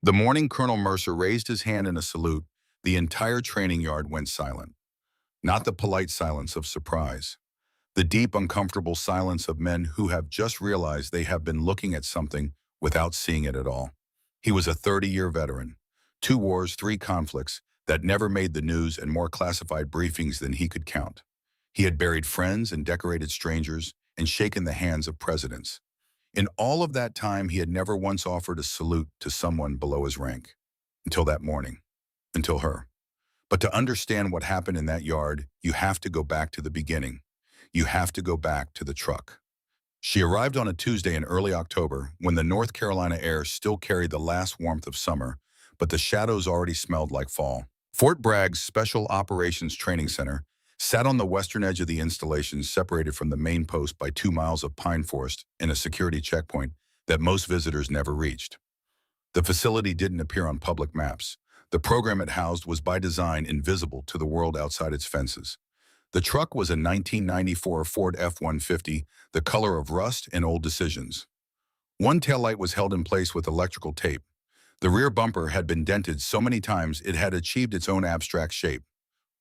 The morning Colonel Mercer raised his hand in a salute, the entire training yard went silent. Not the polite silence of surprise. The deep, uncomfortable silence of men who have just realized they have been looking at something without seeing it at all. He was a 30-year veteran. 2 wars, 3 conflicts that never made the news and more classified briefings than he could count. He had buried friends and decorated strangers and shaken the hands of presidents. In all of that time, he had never once offered a salute to someone below his rank. Until that morning. Until her. But to understand what happened in that yard, you have to go back to the beginning. You have to go back to the truck. She arrived on a Tuesday in early October when the North Carolina air still carried the last warmth of summer, but the shadows already smelled like fall. Fort Bragg's Special Operations Training Center sat on the western edge of the installation, separated from the main post by 2 miles of pine forest and a security checkpoint that most visitors never reached. The facility didn't appear on public maps. The program it housed was by design invisible to the world outside its fences. The truck was a 1994 Ford F-150, the color of rust and old decisions. One taillight was held in place with electrical tape. The rear bumper had been dented so many times it had achieved its own abstract shape.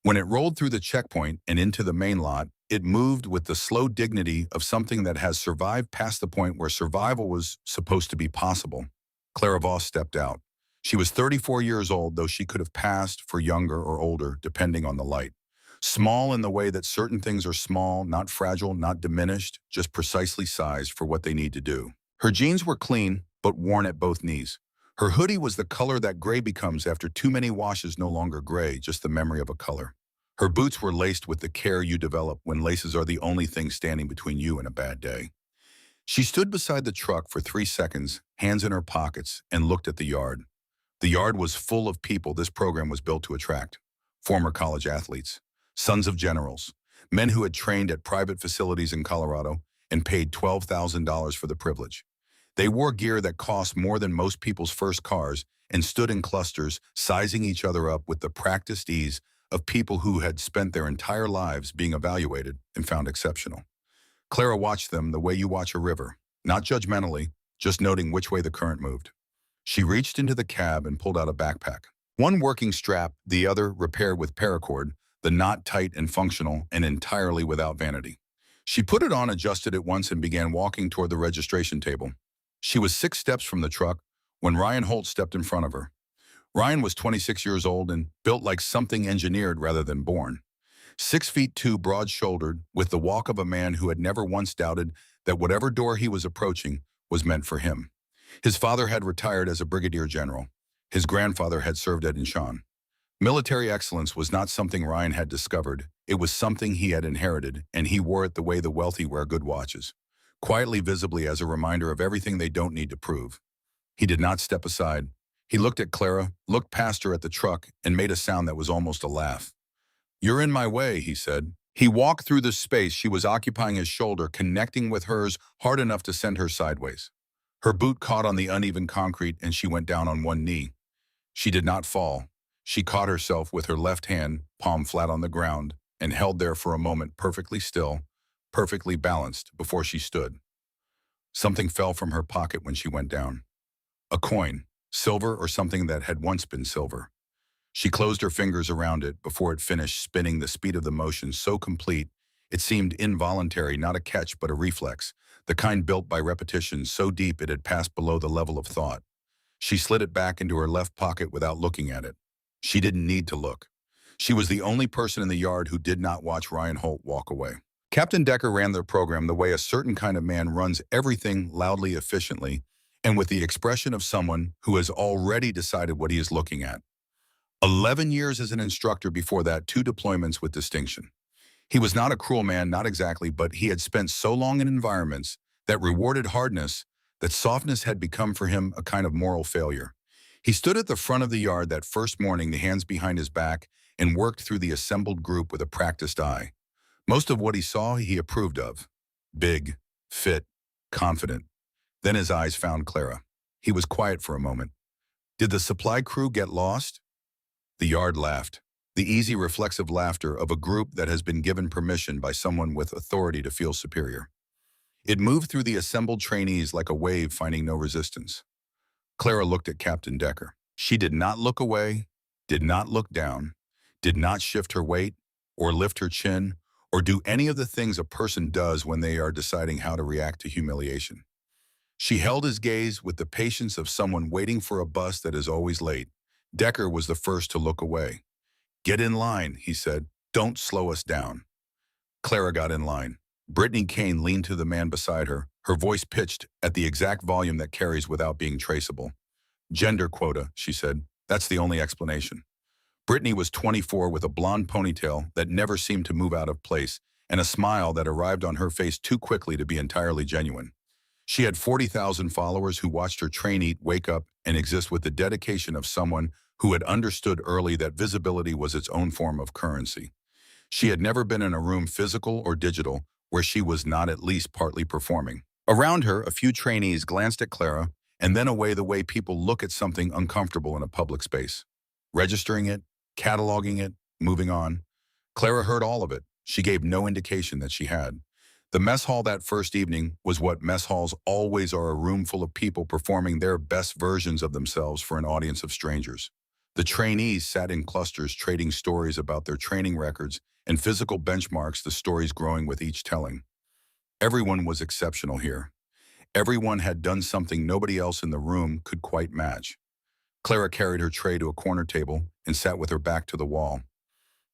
When it rolled through the checkpoint and into the main lot, it moved with the slow dignity of something that has survived past the point where survival was supposed to be possible. Clara Voss stepped out. She was 34 years old, though she could have passed for younger or older, depending on the light. Small in the way that certain things are small, not fragile, not diminished, just precisely sized for what they need to do. Her jeans were clean, but worn at both knees. Her hoodie was the color that gray becomes after too many washes, no longer gray, just the memory of a color. Her boots were laced with the care you develop when laces are the only thing standing between you and a bad day. She stood beside the truck for 3 seconds, hands in her pockets, and looked at the yard. The yard was full of people this program was built to attract. Former college athletes, sons of generals, men who had trained at private facilities in Colorado and paid $12,000 for the privilege. They wore gear that cost more than most people's first cars and stood in clusters, sizing each other up with the practiced ease of people who had spent their entire lives being evaluated and found exceptional. Clara watched them the way you watch a river, not judgmentally, just noting which way the current moved. She reached into the cab and pulled out a backpack. One working strap, the other repaired with paracord, the knot tight and functional and entirely without vanity. She put it on, adjusted it once, and began walking toward the registration table. She was 6 steps from the truck when Ryan Holt stepped in front of her. Ryan was 26 years old and built like something engineered rather than born. 6'2", broad-shouldered, with the walk of a man who had never once doubted that whatever door he was approaching was meant for him. His father had retired as a brigadier general. His grandfather had served at Incheon. Military excellence was not something Ryan had discovered. It was something he had inherited, and he wore it the way the wealthy wear good watches, quietly, visibly, as a reminder of everything they don't need to prove. He did not step aside. He looked at Clara, looked past her at the truck, and made a sound that was almost a laugh. "You're in my way," he said. He walked through the space she was occupying his shoulder, connecting with hers hard enough to send her sideways. Her boot caught on the uneven concrete, and she went down on one knee. She did not fall. She caught herself with her left hand, palm flat on the ground, and held there for a moment, perfectly still, perfectly balanced, before she stood. Something fell from her pocket when she went down. A coin, silver or something that had once been silver. She closed her fingers around it before it finished spinning, the speed of the motion so complete it seemed involuntary, not a catch but a reflex, the kind built by repetition so deep it had passed below the level of thought. She slid it back into her left pocket without looking at it. She didn't need to look. She was the only person in the yard who did not watch Ryan Holt walk away. Captain Decker ran their program the way a certain kind of man runs everything, loudly, efficiently, and with the expression of someone who has already decided what he is looking at. 11 years as an instructor, before that 2 deployments with distinction. He was not a cruel man, not exactly, but he had spent so long in environments that rewarded hardness that softness had become for him a kind of moral failure. He stood at the front of the yard that first morning, the hands behind his back, and worked through the assembled group with a practiced eye. Most of what he saw he approved of. Big, fit, confident. Then his eyes found Clara. He was quiet for a moment. Did the supply crew get lost? The yard laughed. The easy, reflexive laughter of a group that has been given permission by someone with authority to feel superior. It moved through the assembled trainees like a wave finding no resistance. Clara looked at Captain Decker. She did not look away, did not look down, did not shift her weight or lift her chin or do any of the things a person does when they are deciding how to react to humiliation. She held his gaze with the patience of someone waiting for a bus that is always late. Decker was the first to look away. "Get in line," he said. "Don't slow us down." Clara got in line. Brittany Kane leaned to the man beside her, her voice pitched at the exact volume that carries without being traceable. "Gender quota," she said. "That's the only explanation." Brittany was 24 with a blonde ponytail that never seemed to move out of place and a smile that arrived on her face too quickly to be entirely genuine. She had 40,000 followers who watched her train, eat, wake up, and exist with the dedication of someone who had understood early that visibility was its own form of currency. She had never been in a room, physical or digital, where she was not at least partly performing. Around her, a few trainees glanced at Clara and then away the way people look at something uncomfortable in a public space. Registering it, cataloging it, moving on. Clara heard all of it. She gave no indication that she had. The mess hall that first evening was what mess halls always are, a room full of people performing their best versions of themselves for an audience of strangers. The trainees sat in clusters trading stories about their training records and physical benchmarks, the stories growing with each telling. Everyone was exceptional here. Everyone had done something nobody else in the room could quite match. Clara carried her tray to a corner table and sat with her back to the wall.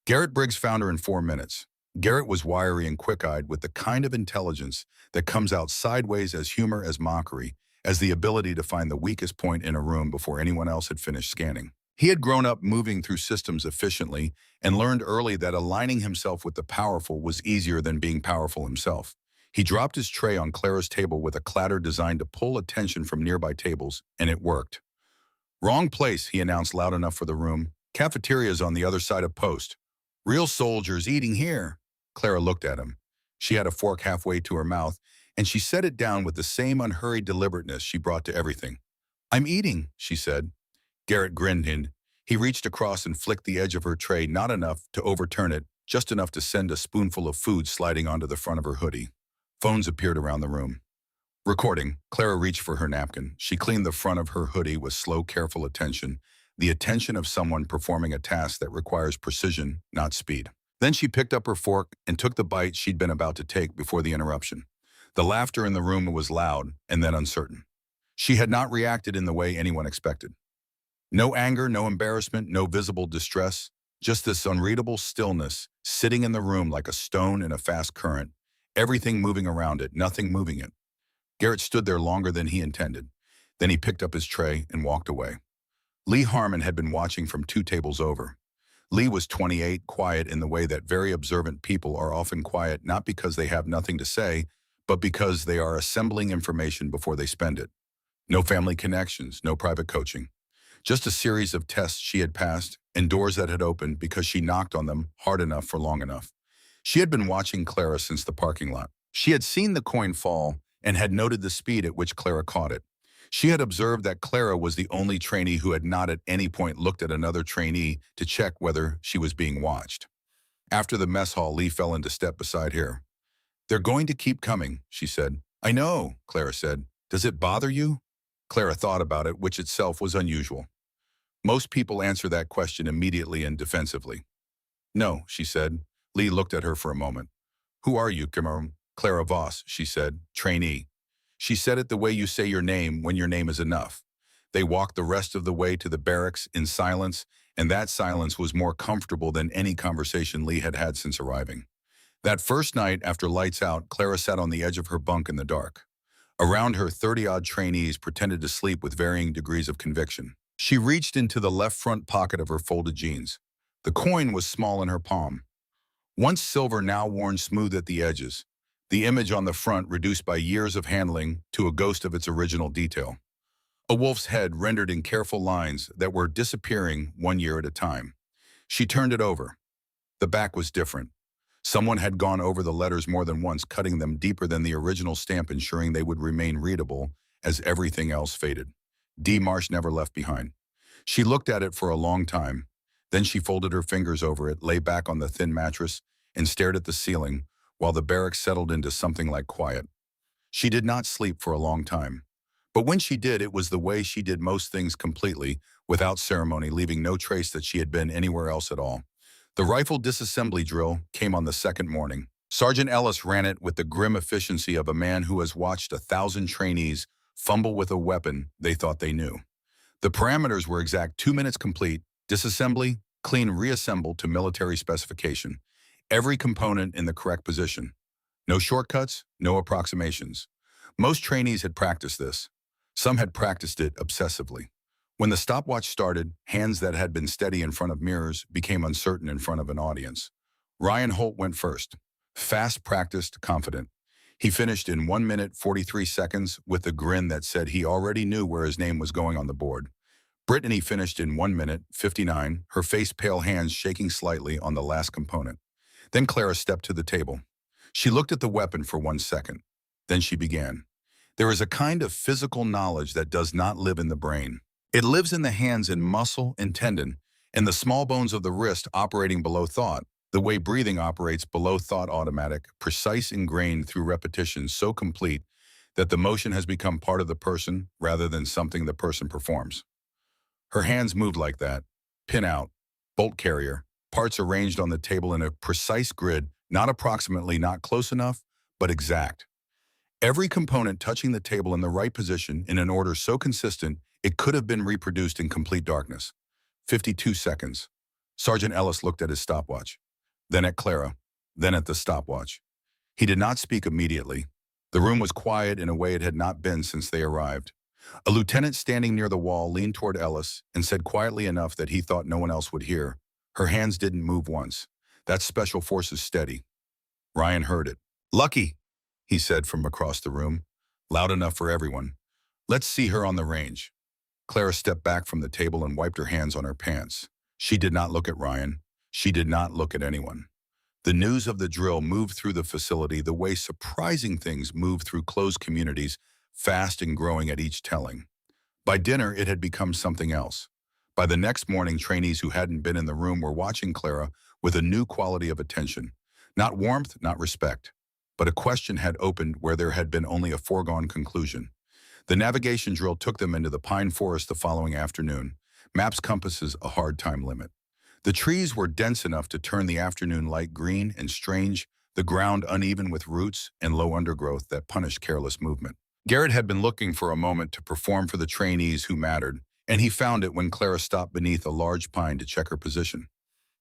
Garrett Briggs found her in 4 minutes. Garrett was wiry and quick-eyed with the kind of intelligence that comes out sideways as humor, as mockery, as the ability to find the weakest point in a room before anyone else had finished scanning. He had grown up moving through systems efficiently and learned early that aligning himself with the powerful was easier than being powerful himself. He dropped his tray on Clara's table with a clatter designed to pull attention from nearby tables, and it worked. "Wrong place," he announced loud enough for the room. "Cafeteria's on the other side of post. Real soldiers eating here." Clara looked at him. She had a fork halfway to her mouth, and she set it down with the same unhurried deliberateness she brought to everything. "I'm eating," she said. Garrett grinned and he reached across and flicked the edge of her tray, not enough to overturn it, just enough to send a spoonful of food sliding onto the front of her hoodie. Phones appeared around the room. Recording. Clara reached for her napkin. She cleaned the front of her hoodie with slow, careful attention, the attention of someone performing a task that requires precision, not speed. Then she picked up her fork and took the bite she'd been about to take before the interruption. The laughter in the room was loud and then uncertain. She had not reacted in the way anyone expected. No anger, no embarrassment, no visible distress, just this unreadable stillness, sitting in the room like a stone in a fast current, everything moving around it, nothing moving it. Garrett stood there longer than he intended. Then he picked up his tray and walked away. Lee Harmon had been watching from 2 tables over. Lee was 28, quiet in the way that very observant people are often quiet, not because they have nothing to say, but because they are assembling information before they spend it. No family connections, no private coaching. Just a series of tests she had passed and doors that had opened because she knocked on them hard enough for long enough. She had been watching Clara since the parking lot. She had seen the coin fall and had noted the speed at which Clara caught it. She had observed that Clara was the only trainee who had not at any point looked at another trainee to check whether she was being watched. After the mess hall, Lee fell into step beside her. "They're going to keep coming," she said. "I know," Clara said. "Does it bother you?" Clara thought about it, which itself was unusual. Most people answer that question immediately and defensively. "No," she said. Lee looked at her for a moment. "Who are you, Cameron?" "Clara Voss," she said. "Trainee." She said it the way you say your name when your name is enough. They walked the rest of the way to the barracks in silence, and that silence was more comfortable than any conversation Lee had had since arriving. That first night after lights out, Clara sat on the edge of her bunk in the dark. Around her, 30-odd trainees pretended to sleep with varying degrees of conviction. She reached into the left front pocket of her folded jeans. The coin was small in her palm. Once silver, now worn smooth at the edges. The image on the front reduced by years of handling to a ghost of its original detail. A wolf's head rendered in careful lines that were disappearing 1 year at a time. She turned it over. The back was different. Someone had gone over the letters more than once, cutting them deeper than the original stamp, ensuring they would remain readable as everything else faded. D. Marsh never left behind. She looked at it for a long time. Then she folded her fingers over it, lay back on the thin mattress, and stared at the ceiling while the barracks settled into something like quiet. She did not sleep for a long time. But when she did, it was the way she did most things completely, without ceremony, leaving no trace that she had been anywhere else at all. The rifle disassembly drill came on the second morning. Sergeant Ellis ran it with the grim efficiency of a man who has watched 1,000 trainees fumble with a weapon they thought they knew. The parameters were exact: 2 minutes complete, disassembly, clean reassembled to military specification. Every component in the correct position. No shortcuts, no approximations. Most trainees had practiced this. Some had practiced it obsessively. When the stopwatch started, hands that had been steady in front of mirrors became uncertain in front of an audience. Ryan Holt went first. Fast, practiced, confident. He finished in 1 minute 43 seconds with a grin that said he already knew where his name was going on the board. Brittany finished in 1 minute 59, her face pale, hands shaking slightly on the last component. Then Clara stepped to the table. She looked at the weapon for 1 second. Then she began. There is a kind of physical knowledge that does not live in the brain. It lives in the hands and muscle and tendon, and the small bones of the wrist operating below thought, the way breathing operates below thought, automatic, precise, ingrained through repetition, so complete that the motion has become part of the person rather than something the person performs. Her hands moved like that, pin out, bolt carrier, parts arranged on the table in a precise grid, not approximately, not close enough, but exact. Every component touching the table in the right position in an order so consistent it could have been reproduced in complete darkness. 52 seconds. Sergeant Ellis looked at his stopwatch, then at Clara, then at the stopwatch. He did not speak immediately. The room was quiet in a way it had not been since they arrived. A lieutenant standing near the wall leaned toward Ellis and said quietly enough that he thought no one else would hear, "Her hands didn't move once. That's Special Forces steady." Ryan heard it. "Lucky," he said from across the room, loud enough for everyone. "Let's see her on the range." Clara stepped back from the table and wiped her hands on her pants. She did not look at Ryan. She did not look at anyone. The news of the drill moved through the facility the way surprising things move through closed communities, fast and growing at each telling. By dinner, it had become something else. By the next morning, trainees who hadn't been in the room were watching Clara with a new quality of attention. Not warmth, not respect, but a question had opened where there had been only a foregone conclusion. The navigation drill took them into the pine forest the following afternoon. Maps, compasses, a hard time limit. The trees were dense enough to turn the afternoon light green and strange, the ground uneven with roots and low undergrowth that punished careless movement. Garrett had been looking for a moment to perform for the trainees who mattered, and he found it when Clara stopped beneath a large pine to check her position.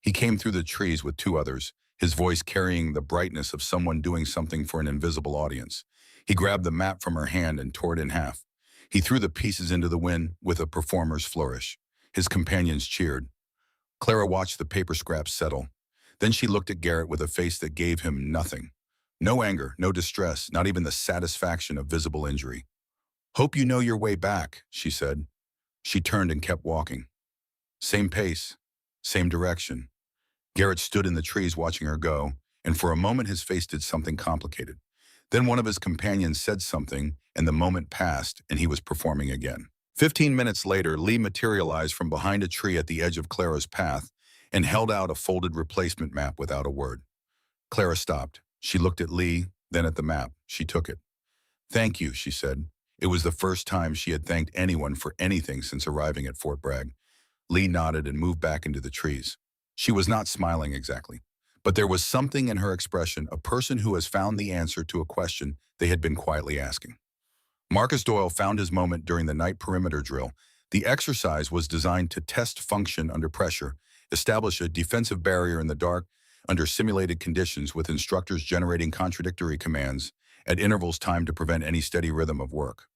He came through the trees with 2 others, his voice carrying the brightness of someone doing something for an invisible audience. He grabbed the map from her hand and tore it in half. He threw the pieces into the wind with a performer's flourish. His companions cheered. Clara watched the paper scraps settle. Then she looked at Garrett with a face that gave him nothing. No anger, no distress, not even the satisfaction of visible injury. "Hope you know your way back," she said. She turned and kept walking. Same pace, same direction. Garrett stood in the trees watching her go, and for a moment his face did something complicated. Then one of his companions said something, and the moment passed, and he was performing again. 15 minutes later, Lee materialized from behind a tree at the edge of Clara's path and held out a folded replacement map without a word. Clara stopped. She looked at Lee, then at the map. She took it. "Thank you," she said. It was the first time she had thanked anyone for anything since arriving at Fort Bragg. Lee nodded and moved back into the trees. She was not smiling exactly, but there was something in her expression, a person who has found the answer to a question they had been quietly asking. Marcus Doyle found his moment during the night perimeter drill. The exercise was designed to test function under pressure, establish a defensive barrier in the dark under simulated conditions with instructors generating contradictory commands at intervals timed to prevent any steady rhythm of work.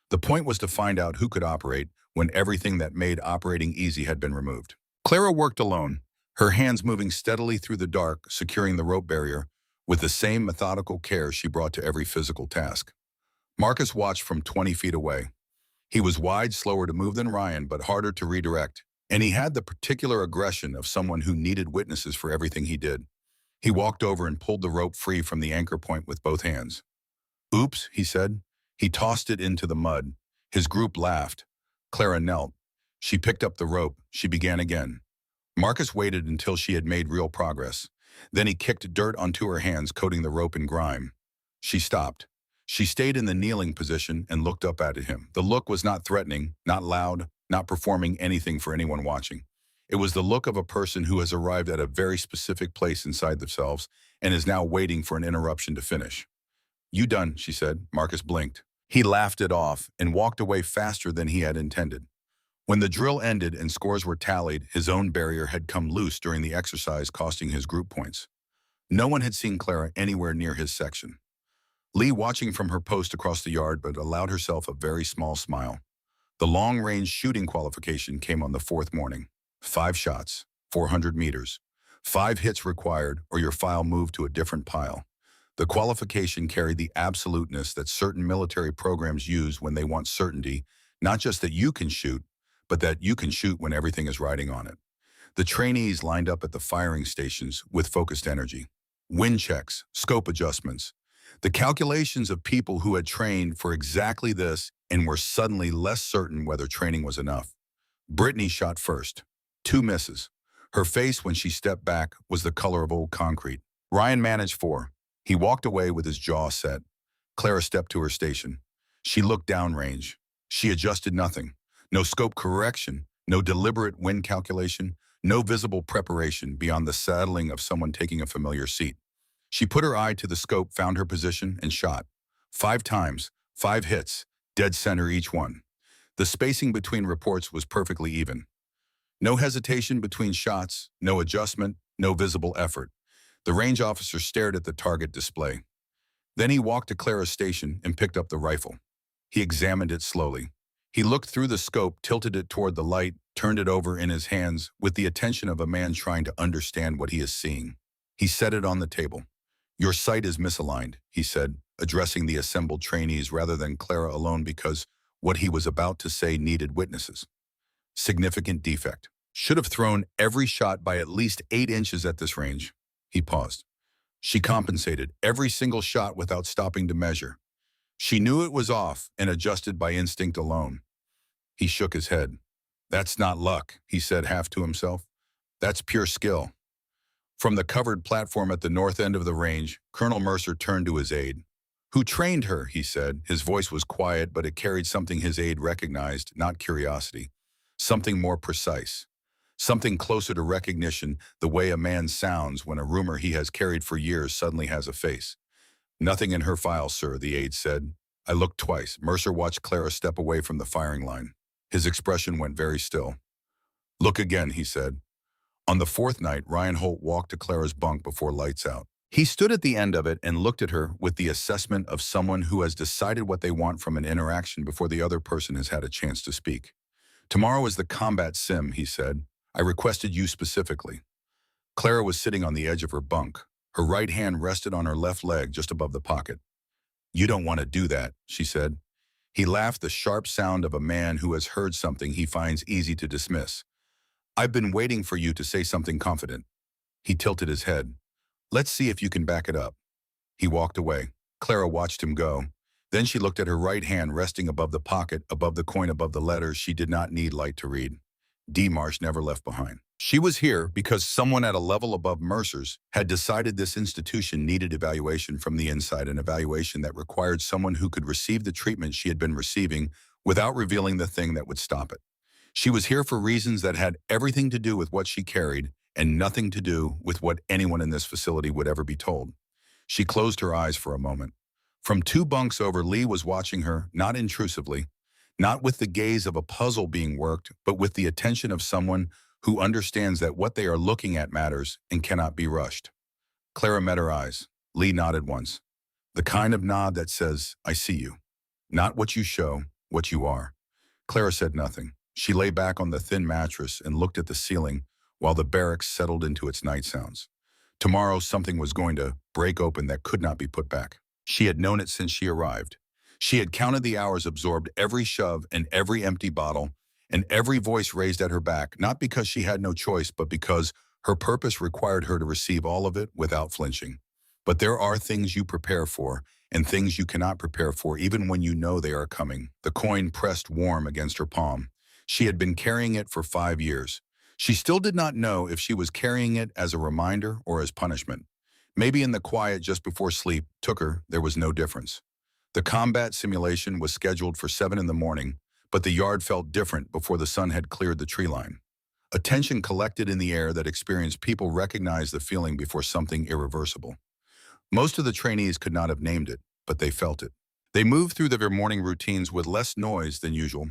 The point was to find out who could operate when everything that made operating easy had been removed. Clara worked alone, her hands moving steadily through the dark, securing the rope barrier with the same methodical care she brought to every physical task. Marcus watched from 20 feet away. He was wide, slower to move than Ryan, but harder to redirect, and he had the particular aggression of someone who needed witnesses for everything he did. He walked over and pulled the rope free from the anchor point with both hands. "Oops," he said. He tossed it into the mud. His group laughed. Clara knelt. She picked up the rope. She began again. Marcus waited until she had made real progress. Then he kicked dirt onto her hands, coating the rope in grime. She stopped. She stayed in the kneeling position and looked up at him. The look was not threatening, not loud, not performing anything for anyone watching. It was the look of a person who has arrived at a very specific place inside themselves and is now waiting for an interruption to finish. "You done," she said. Marcus blinked. He laughed it off and walked away faster than he had intended. When the drill ended and scores were tallied, his own barrier had come loose during the exercise, costing his group points. No one had seen Clara anywhere near his section. Lee, watching from her post across the yard, but allowed herself a very small smile. The long-range shooting qualification came on the fourth morning. 5 shots, 400 meters. 5 hits required, or your file moved to a different pile. The qualification carried the absoluteness that certain military programs use when they want certainty, not just that you can shoot, but that you can shoot when everything is riding on it. The trainees lined up at the firing stations with focused energy. Wind checks, scope adjustments. The calculations of people who had trained for exactly this and were suddenly less certain whether training was enough. Brittany shot first. 2 misses. Her face, when she stepped back, was the color of old concrete. Ryan managed 4. He walked away with his jaw set. Clara stepped to her station. She looked downrange. She adjusted nothing. No scope correction, no deliberate wind calculation, no visible preparation beyond the saddling of someone taking a familiar seat. She put her eye to the scope, found her position, and shot. 5 times, 5 hits, dead center each one. The spacing between reports was perfectly even. No hesitation between shots, no adjustment, no visible effort. The range officer stared at the target display. Then he walked to Clara's station and picked up the rifle. He examined it slowly. He looked through the scope, tilted it toward the light, turned it over in his hands with the attention of a man trying to understand what he is seeing. He set it on the table. "Your sight is misaligned," he said, addressing the assembled trainees rather than Clara alone, because what he was about to say needed witnesses. "Significant defect. Should have thrown every shot by at least 8 inches at this range." He paused. She compensated every single shot without stopping to measure. She knew it was off and adjusted by instinct alone. He shook his head. "That's not luck," he said half to himself. "That's pure skill." From the covered platform at the north end of the range, Colonel Mercer turned to his aide. "Who trained her?" he said. His voice was quiet, but it carried something his aide recognized, not curiosity. Something more precise. Something closer to recognition, the way a man sounds when a rumor he has carried for years suddenly has a face. "Nothing in her file, sir," the aide said. "I looked twice." Mercer watched Clara step away from the firing line. His expression went very still. "Look again," he said. On the 4th night, Ryan Holt walked to Clara's bunk before lights out. He stood at the end of it and looked at her with the assessment of someone who has decided what they want from an interaction before the other person has had a chance to speak. "Tomorrow is the combat sim," he said. "I requested you specifically." Clara was sitting on the edge of her bunk. Her right hand rested on her left leg just above the pocket. "You don't want to do that," she said. He laughed, the sharp sound of a man who has heard something he finds easy to dismiss. "I've been waiting for you to say something confident." He tilted his head. "Let's see if you can back it up." He walked away. Clara watched him go. Then she looked at her right hand resting above the pocket, above the coin, above the letters she did not need light to read. D. Marsh never left behind. She was here because someone at a level above Mercer's had decided this institution needed evaluation from the inside, an evaluation that required someone who could receive the treatment she had been receiving without revealing the thing that would stop it. She was here for reasons that had everything to do with what she carried and nothing to do with what anyone in this facility would ever be told. She closed her eyes for a moment. From 2 bunks over, Lee was watching her, not intrusively, not with the gaze of a puzzle being worked, but with the attention of someone who understands that what they are looking at matters and cannot be rushed. Clara met her eyes. Lee nodded once. The kind of nod that says, "I see you." Not what you show, what you are. Clara said nothing. She lay back on the thin mattress and looked at the ceiling while the barracks settled into its night sounds. Tomorrow something was going to break open that could not be put back. She had known it since she arrived. She had counted the hours, absorbed every shove and every empty bottle, and every voice raised at her back, not because she had no choice, but because her purpose required her to receive all of it without flinching. But there are things you prepare for, and things you cannot prepare for even when you know they are coming. The coin pressed warm against her palm. She had been carrying it for 5 years. She still did not know if she was carrying it as a reminder or as punishment. Maybe in the quiet just before sleep took her, there was no difference. The combat simulation was scheduled for 7 in the morning, but the yard felt different before the sun had cleared the tree line. A tension collected in the air that experienced people recognized the feeling before something irreversible. Most of the trainees could not have named it, but they felt it. They moved through their morning routines with less noise than usual,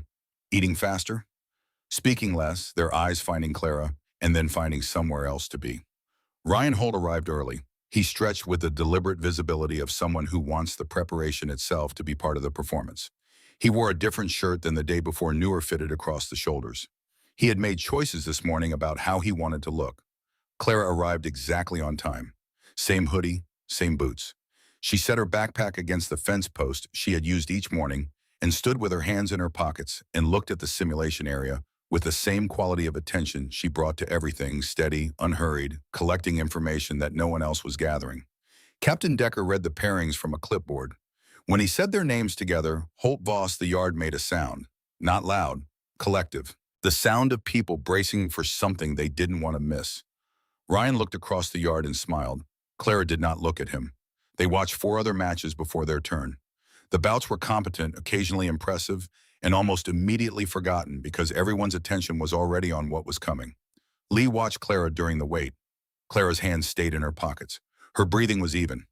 eating faster, speaking less, their eyes finding Clara, and then finding somewhere else to be. Ryan Holt arrived early. He stretched with the deliberate visibility of someone who wants the preparation itself to be part of the performance. He wore a different shirt than the day before, newer fitted across the shoulders. He had made choices this morning about how he wanted to look. Clara arrived exactly on time. Same hoodie, same boots. She set her backpack against the fence post she had used each morning and stood with her hands in her pockets and looked at the simulation area with the same quality of attention she brought to everything, steady, unhurried, collecting information that no one else was gathering. Captain Decker read the pairings from a clipboard. When he said their names together, Holt Voss the yard made a sound. Not loud, collective. The sound of people bracing for something they didn't want to miss. Ryan looked across the yard and smiled. Clara did not look at him. They watched 4 other matches before their turn. The bouts were competent, occasionally impressive, and almost immediately forgotten because everyone's attention was already on what was coming. Lee watched Clara during the wait. Clara's hands stayed in her pockets. Her breathing was even.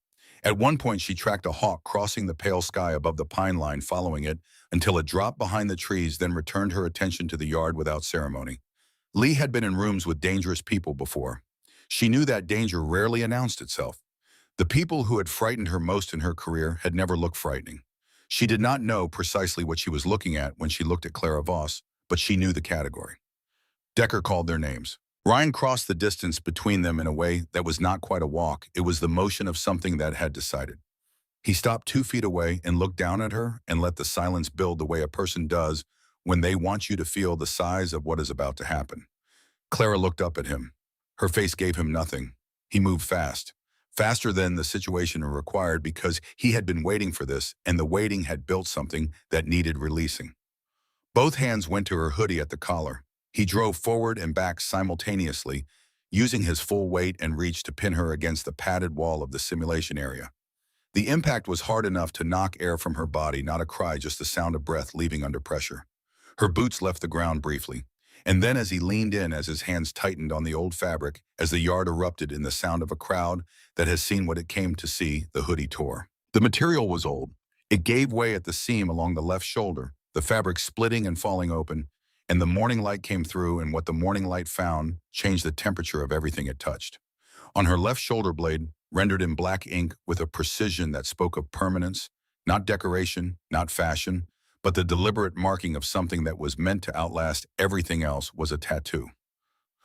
At one point, she tracked a hawk crossing the pale sky above the pine line, following it until it dropped behind the trees, then returned her attention to the yard without ceremony. Lee had been in rooms with dangerous people before. She knew that danger rarely announced itself. The people who had frightened her most in her career had never looked frightening. She did not know precisely what she was looking at when she looked at Clara Voss, but she knew the category. Decker called their names. Ryan crossed the distance between them in a way that was not quite a walk. It was the motion of something that had decided. He stopped 2 feet away and looked down at her and let the silence build the way a person does when they want you to feel the size of what is about to happen. Clara looked up at him. Her face gave him nothing. He moved fast. Faster than the situation required because he had been waiting for this, and the waiting had built something that needed releasing. Both hands went to her hoodie at the collar. He drove forward and back simultaneously, using his full weight and reach to pin her against the padded wall of the simulation area. The impact was hard enough to knock air from her body, not a cry, just the sound of breath leaving under pressure. Her boots left the ground briefly. And then as he leaned in, as his hands tightened on the old fabric, as the yard erupted in the sound of a crowd that has seen what it came to see, the hoodie tore. The material was old. It gave way at the seam along the left shoulder, the fabric splitting and falling open, and the morning light came through, and what the morning light found changed the temperature of everything it touched. On her left shoulder blade, rendered in black ink with a precision that spoke of permanence, not decoration, not fashion, but the deliberate marking of something that was meant to outlast everything else, was a tattoo.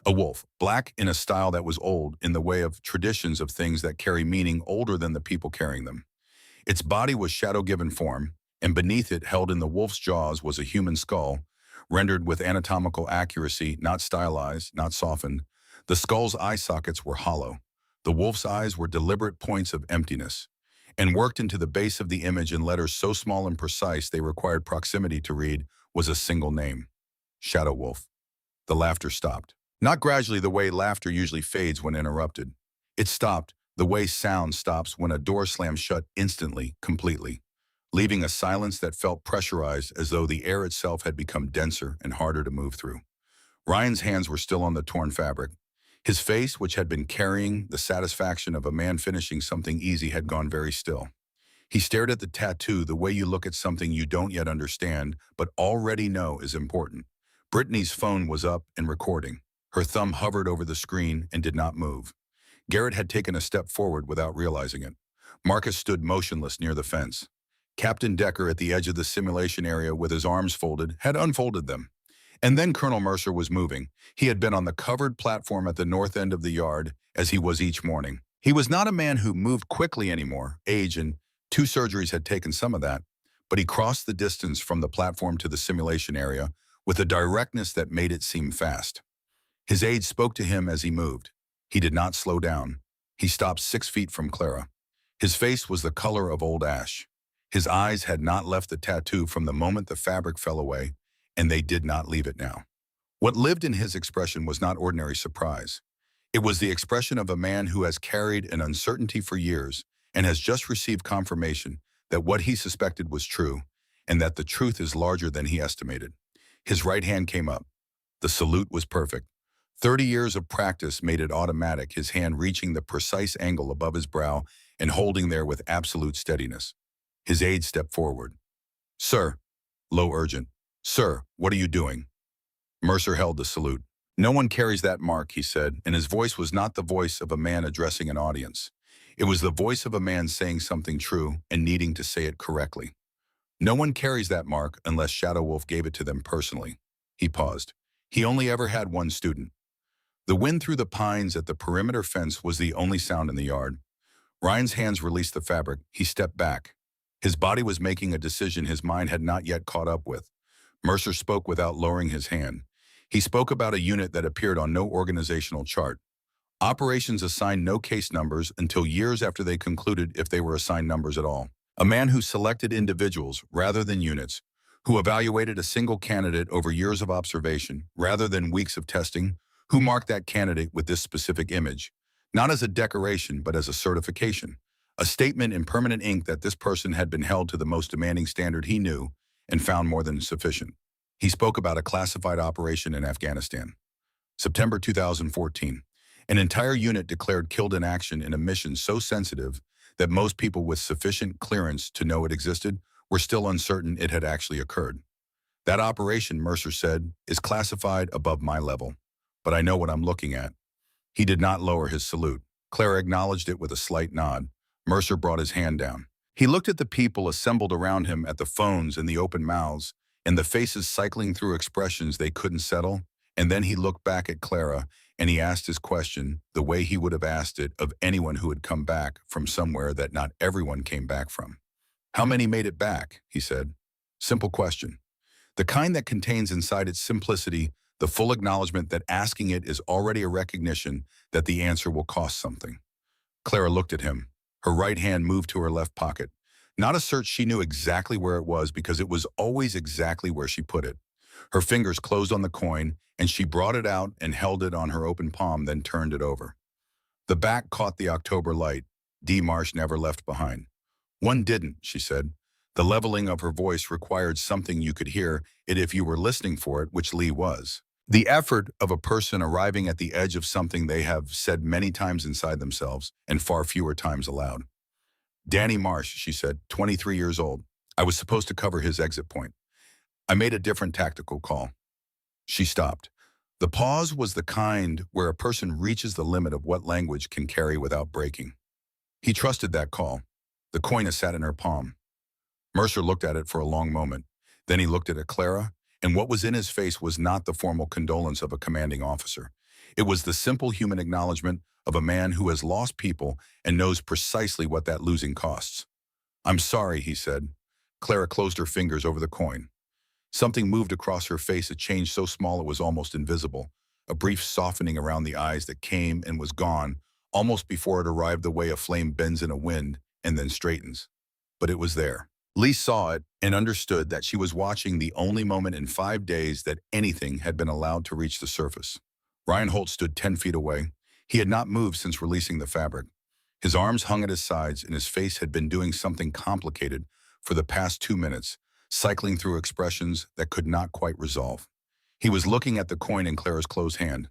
A wolf, black in a style that was old, in the way of traditions of things that carry meaning older than the people carrying them. Its body was shadow-given form, and beneath it, held in the wolf's jaws, was a human skull, rendered with anatomical accuracy, not stylized, not softened. The skull's eye sockets were hollow. The wolf's eyes were deliberate points of emptiness, and worked into the base of the image in letters so small and precise they required proximity to read, was a single name: Shadow Wolf. The laughter stopped. Not gradually, the way laughter usually fades when interrupted. It stopped the way sound stops when a door slams shut, instantly, completely, leaving a silence that felt pressurized, as though the air itself had become denser and harder to move through. Ryan's hands were still on the torn fabric. His face, which had been carrying the satisfaction of a man finishing something easy, had gone very still. He stared at the tattoo the way you look at something you don't yet understand, but already know is important. Brittany's phone was up and recording. Her thumb hovered over the screen and did not move. Garrett had taken a step forward without realizing it. Marcus stood motionless near the fence. Captain Decker, at the edge of the simulation area with his arms folded, had unfolded them. And then Colonel Mercer was moving. He had been on the covered platform at the north end of the yard, as he was each morning. He was not a man who moved quickly anymore. Age and 2 surgeries had taken some of that. But he crossed the distance from the platform to the simulation area with a directness that made it seem fast. His aide spoke to him as he moved. He did not slow down. He stopped 6 feet from Clara. His face was the color of old ash. His eyes had not left the tattoo from the moment the fabric fell away, and they did not leave it now. What lived in his expression was not ordinary surprise. It was the expression of a man who has carried an uncertainty for years and has just received confirmation that what he suspected was true, and that the truth is larger than he estimated. His right hand came up. The salute was perfect. 30 years of practice made it automatic, his hand reaching the precise angle above his brow and holding there with absolute steadiness. His aide stepped forward. "Sir," low urgent. "Sir, what are you doing?" Mercer held the salute. "No one carries that mark," he said, and his voice was not the voice of a man addressing an audience. It was the voice of a man saying something true and needing to say it correctly. "No one carries that mark unless Shadow Wolf gave it to them personally." He paused. He only ever had one student. The wind through the pines at the perimeter fence was the only sound in the yard. Ryan's hands released the fabric. He stepped back. His body was making a decision his mind had not yet caught up with. Mercer spoke without lowering his hand. He spoke about a unit that appeared on no organizational chart. Operations assigned no case numbers until years after they concluded if they were assigned numbers at all. A man who selected individuals rather than units, who evaluated a single candidate over years of observation rather than weeks of testing, who marked that candidate with this specific image, not as a decoration but as a certification, a statement in permanent ink that this person had been held to the most demanding standard he knew and found more than sufficient. He spoke about a classified operation in Afghanistan. September 2014. An entire unit declared killed in action in a mission so sensitive that most people with sufficient clearance to know it existed were still uncertain it had actually occurred. "That operation," Mercer said, "is classified above my level, but I know what I'm looking at." He did not lower his salute. Clara acknowledged it with a slight nod. Mercer brought his hand down. He looked at the people assembled around him, at the phones and the open mouths, and the faces cycling through expressions they couldn't settle, and then he looked back at Clara, and he asked his question the way he would have asked it of anyone who had come back from somewhere that not everyone came back from. "How many made it back?" he said. Simple question. The kind that contains inside its simplicity the full acknowledgement that asking it is already a recognition that the answer will cost something. Clara looked at him. Her right hand moved to her left pocket. Not a search, she knew exactly where it was because it was always exactly where she put it. Her fingers closed on the coin, and she brought it out and held it on her open palm, then turned it over. The back caught the October light. D. Marsh never left behind. "One didn't," she said. The leveling of her voice required something you could hear it if you were listening for it, which Lee was. The effort of a person arriving at the edge of something they have said many times inside themselves and far fewer times aloud. "Danny Marsh," she said, 23 years old. "I was supposed to cover his exit point. I made a different tactical call." She stopped. The pause was the kind where a person reaches the limit of what language can carry without breaking. He trusted that call. The coin sat in her palm. Mercer looked at it for a long moment. Then he looked at Clara, and what was in his face was not the formal condolence of a commanding officer. It was the simple human acknowledgement of a man who has lost people and knows precisely what that losing costs. "I'm sorry," he said. Clara closed her fingers over the coin. Something moved across her face, a change so small it was almost invisible, a brief softening around the eyes that came and was gone, almost before it arrived the way a flame bends in a wind and then straightens. But it was there. Lee saw it and understood that she was watching the only moment in 5 days that anything had been allowed to reach the surface. Ryan Holt stood 10 feet away. He had not moved since releasing the fabric. His arms hung at his sides, and his face had been doing something complicated for the past 2 minutes, cycling through expressions that could not quite resolve. He was looking at the coin in Clara's closed hand.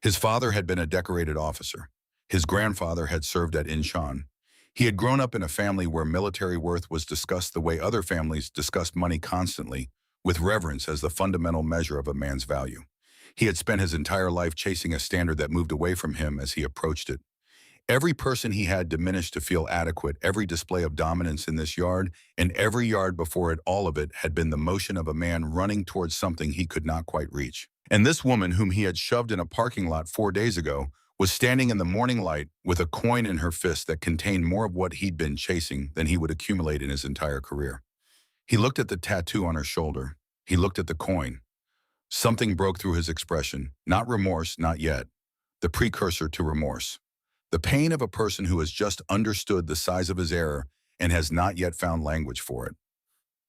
His father had been a decorated officer. His grandfather had served at Incheon. He had grown up in a family where military worth was discussed the way other families discussed money constantly, with reverence as the fundamental measure of a man's value. He had spent his entire life chasing a standard that moved away from him as he approached it. Every person he had diminished to feel adequate, every display of dominance in this yard, and every yard before it, all of it had been the motion of a man running towards something he could not quite reach. And this woman whom he had shoved in a parking lot 4 days ago was standing in the morning light with a coin in her fist that contained more of what he'd been chasing than he would accumulate in his entire career. He looked at the tattoo on her shoulder. He looked at the coin. Something broke through his expression. Not remorse, not yet. The precursor to remorse. The pain of a person who has just understood the size of his error and has not yet found language for it.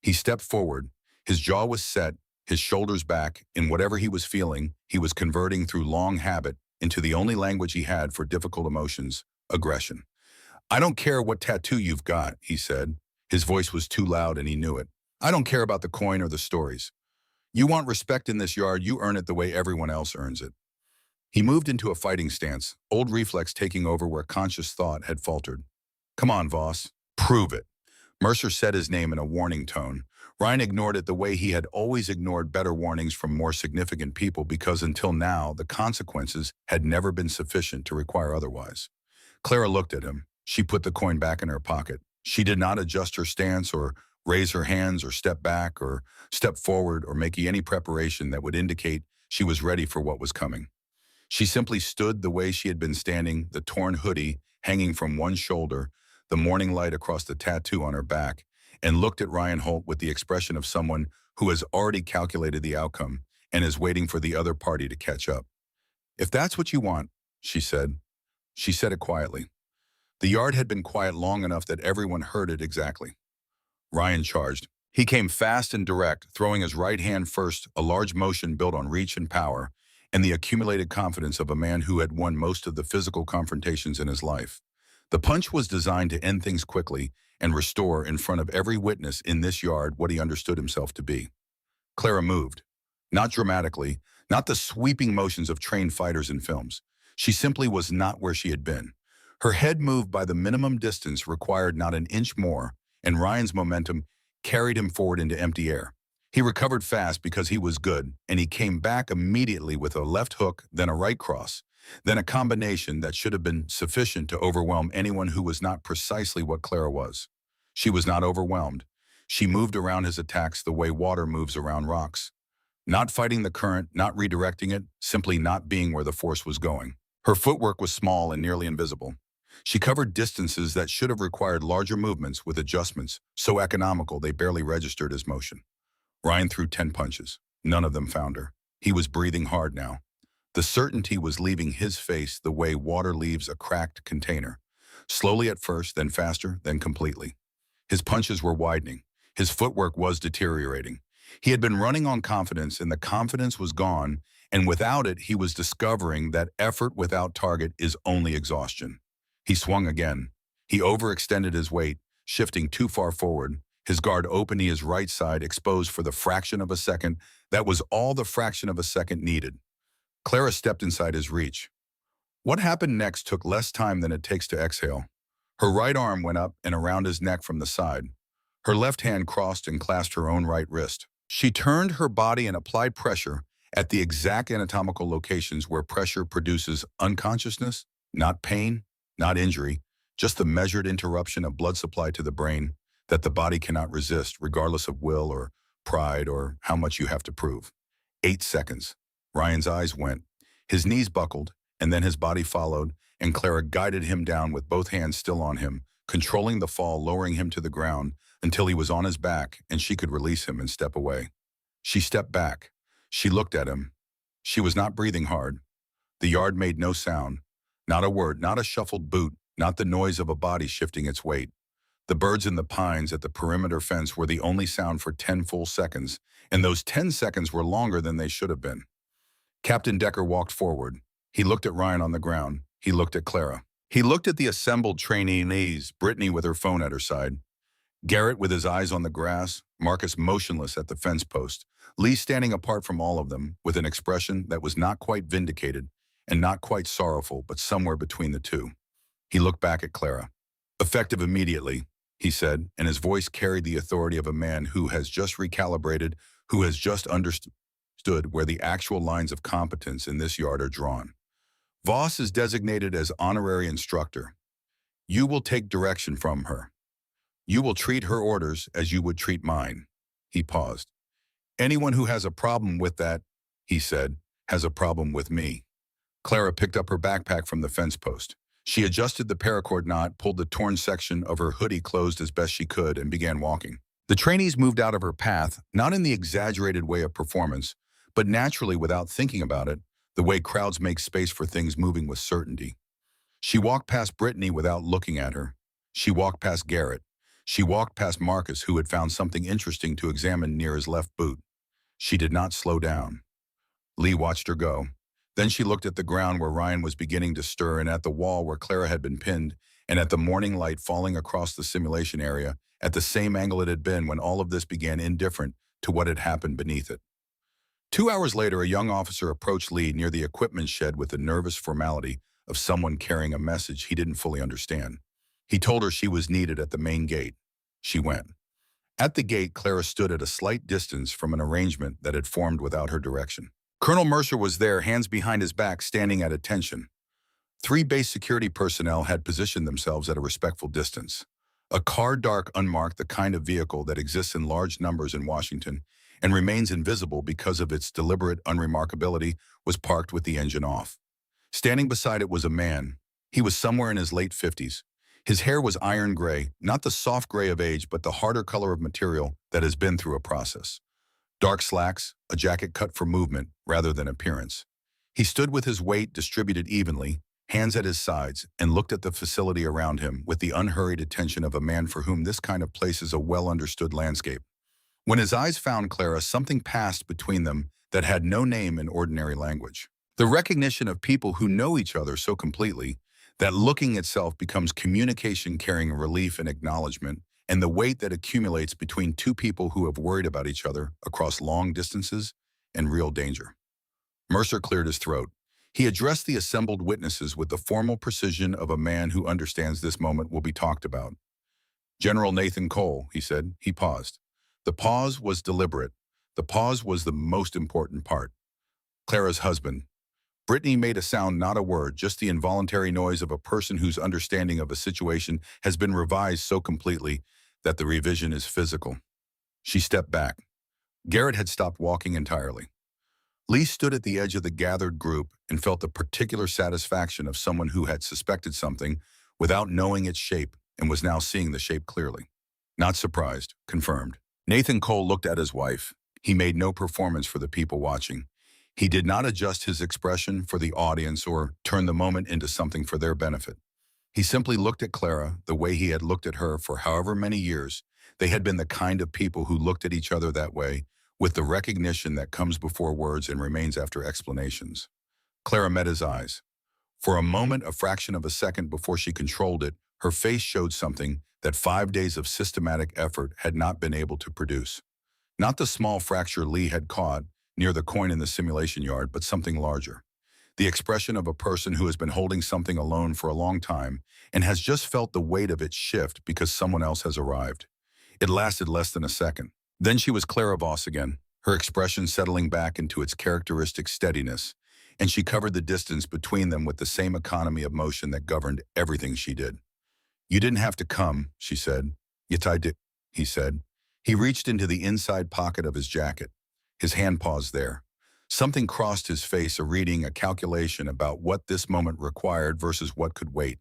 He stepped forward. His jaw was set, his shoulders back. In whatever he was feeling, he was converting through long habit into the only language he had for difficult emotions, aggression. "I don't care what tattoo you've got," he said. His voice was too loud and he knew it. I don't care about the coin or the stories. You want respect in this yard, you earn it the way everyone else earns it. He moved into a fighting stance, old reflex taking over where conscious thought had faltered. Come on, Voss. Prove it. Mercer said his name in a warning tone. Ryan ignored it the way he had always ignored better warnings from more significant people because until now, the consequences had never been sufficient to require otherwise. Clara looked at him. She put the coin back in her pocket. She did not adjust her stance or raise her hands or step back or step forward or make any preparation that would indicate she was ready for what was coming. She simply stood the way she had been standing, the torn hoodie hanging from one shoulder, the morning light across the tattoo on her back, and looked at Ryan Holt with the expression of someone who has already calculated the outcome and is waiting for the other party to catch up. If that's what you want, she said. She said it quietly. The yard had been quiet long enough that everyone heard it exactly. Ryan charged. He came fast and direct, throwing his right hand first, a large motion built on reach and power, and the accumulated confidence of a man who had won most of the physical confrontations in his life. The punch was designed to end things quickly and restore in front of every witness in this yard what he understood himself to be. Clara moved. Not dramatically, not the sweeping motions of trained fighters in films. She simply was not where she had been. Her head moved by the minimum distance required not an inch more, and Ryan's momentum carried him forward into empty air. He recovered fast because he was good, and he came back immediately with a left hook, then a right cross, then a combination that should have been sufficient to overwhelm anyone who was not precisely what Clara was. She was not overwhelmed. She moved around his attacks the way water moves around rocks. Not fighting the current, not redirecting it, simply not being where the force was going. Her footwork was small and nearly invisible. She covered distances that should have required larger movements with adjustments, so economical they barely registered as motion. Ryan threw 10 punches. None of them found her. He was breathing hard now. The certainty was leaving his face the way water leaves a cracked container. Slowly at first, then faster, then completely. His punches were widening. His footwork was deteriorating. He had been running on confidence, and the confidence was gone, and without it, he was discovering that effort without target is only exhaustion. He swung again. He overextended his weight, shifting too far forward, his guard opening his right side exposed for the fraction of a second. That was all the fraction of a second needed. Clara stepped inside his reach. What happened next took less time than it takes to exhale. Her right arm went up and around his neck from the side. Her left hand crossed and clasped her own right wrist. She turned her body and applied pressure at the exact anatomical locations where pressure produces unconsciousness, not pain, not injury, just the measured interruption of blood supply to the brain that the body cannot resist regardless of will or pride or how much you have to prove. 8 seconds. Ryan's eyes went. His knees buckled, and then his body followed, and Clara guided him down with both hands still on him, controlling the fall, lowering him to the ground until he was on his back and she could release him and step away. She stepped back. She looked at him. She was not breathing hard. The yard made no sound. Not a word, not a shuffled boot, not the noise of a body shifting its weight. The birds in the pines at the perimeter fence were the only sound for 10 full seconds, and those 10 seconds were longer than they should have been. Captain Decker walked forward. He looked at Ryan on the ground. He looked at Clara. He looked at the assembled trainees, Brittany with her phone at her side, Garrett with his eyes on the grass, Marcus motionless at the fence post, Lee standing apart from all of them with an expression that was not quite vindicated and not quite sorrowful, but somewhere between the two. He looked back at Clara. Effective immediately, he said, and his voice carried the authority of a man who has just recalibrated, who has just understood where the actual lines of competence in this yard are drawn. Voss is designated as honorary instructor. You will take direction from her. You will treat her orders as you would treat mine. He paused. Anyone who has a problem with that, he said, has a problem with me. Clara picked up her backpack from the fence post. She adjusted the paracord knot, pulled the torn section of her hoodie closed as best she could, and began walking. The trainees moved out of her path, not in the exaggerated way of performance, but naturally without thinking about it, the way crowds make space for things moving with certainty. She walked past Brittany without looking at her. She walked past Garrett. She walked past Marcus, who had found something interesting to examine near his left boot. She did not slow down. Lee watched her go. Then she looked at the ground where Ryan was beginning to stir, and at the wall where Clara had been pinned, and at the morning light falling across the simulation area, at the same angle it had been when all of this began, indifferent to what had happened beneath it. 2 hours later, a young officer approached Lee near the equipment shed with the nervous formality of someone carrying a message he didn't fully understand. He told her she was needed at the main gate. She went. At the gate, Clara stood at a slight distance from an arrangement that had formed without her direction. Colonel Mercer was there, hands behind his back, standing at attention. 3 base security personnel had positioned themselves at a respectful distance. A car, dark, unmarked, the kind of vehicle that exists in large numbers in Washington and remains invisible because of its deliberate unremarkability, was parked with the engine off. Standing beside it was a man. He was somewhere in his late 50s. His hair was iron gray, not the soft gray of age, but the harder color of material that has been through a process. Dark slacks, a jacket cut for movement rather than appearance. He stood with his weight distributed evenly, hands at his sides, and looked at the facility around him with the unhurried attention of a man for whom this kind of place is a well-understood landscape. When his eyes found Clara, something passed between them that had no name in ordinary language. The recognition of people who know each other so completely that looking itself becomes communication carrying relief and acknowledgement, and the weight that accumulates between two people who have worried about each other across long distances and real danger. Mercer cleared his throat. He addressed the assembled witnesses with the formal precision of a man who understands this moment will be talked about. "General Nathan Cole," he said. He paused. The pause was deliberate. The pause was the most important part. Clara's husband. Brittany made a sound, not a word, just the involuntary noise of a person whose understanding of a situation has been revised so completely that the revision is physical. She stepped back. Garrett had stopped walking entirely. Lee stood at the edge of the gathered group and felt the particular satisfaction of someone who had suspected something without knowing its shape and was now seeing the shape clearly. Not surprised, confirmed. Nathan Cole looked at his wife. He made no performance for the people watching. He did not adjust his expression for the audience or turn the moment into something for their benefit. He simply looked at Clara the way he had looked at her for however many years. They had been the kind of people who looked at each other that way, with the recognition that comes before words and remains after explanations. Clara met his eyes. For a moment, a fraction of a second before she controlled it, her face showed something that 5 days of systematic effort had not been able to produce. Not the small fracture Lee had caught near the coin in the simulation yard, but something larger. The expression of a person who has been holding something alone for a long time and has just felt the weight of it shift because someone else has arrived. It lasted less than a second. Then she was Clara Voss again, her expression settling back into its characteristic steadiness, and she covered the distance between them with the same economy of motion that governed everything she did. "You didn't have to come," she said. "Yet I did," he said. He reached into the inside pocket of his jacket. His hand paused there. Something crossed his face, a reading, a calculation about what this moment required versus what could wait.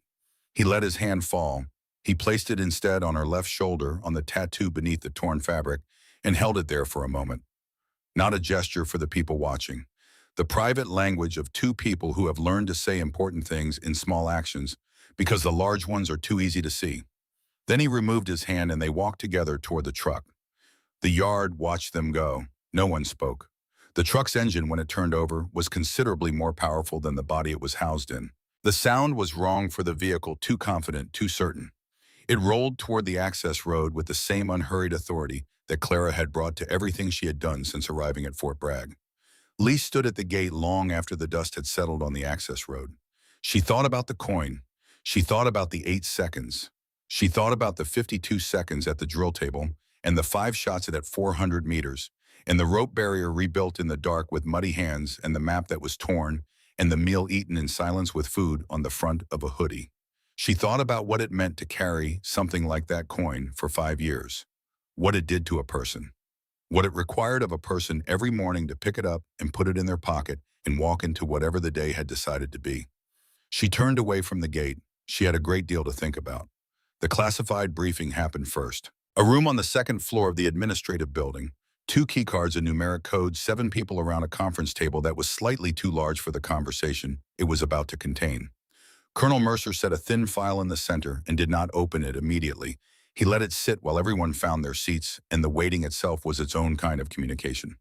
He let his hand fall. He placed it instead on her left shoulder, on the tattoo beneath the torn fabric, and held it there for a moment. Not a gesture for the people watching. The private language of two people who have learned to say important things in small actions because the large ones are too easy to see. Then he removed his hand and they walked together toward the truck. The yard watched them go. No one spoke. The truck's engine, when it turned over, was considerably more powerful than the body it was housed in. The sound was wrong for the vehicle, too confident, too certain. It rolled toward the access road with the same unhurried authority that Clara had brought to everything she had done since arriving at Fort Bragg. Lee stood at the gate long after the dust had settled on the access road. She thought about the coin. She thought about the 8 seconds. She thought about the 52 seconds at the drill table and the 5 shots at 400 meters, and the rope barrier rebuilt in the dark with muddy hands and the map that was torn and the meal eaten in silence with food on the front of a hoodie. She thought about what it meant to carry something like that coin for 5 years, what it did to a person, what it required of a person every morning to pick it up and put it in their pocket and walk into whatever the day had decided to be. She turned away from the gate. She had a great deal to think about. The classified briefing happened first. A room on the second floor of the administrative building, 2 keycards, a numeric code, 7 people around a conference table that was slightly too large for the conversation it was about to contain. Colonel Mercer set a thin file in the center and did not open it immediately. He let it sit while everyone found their seats, and the waiting itself was its own kind of communication.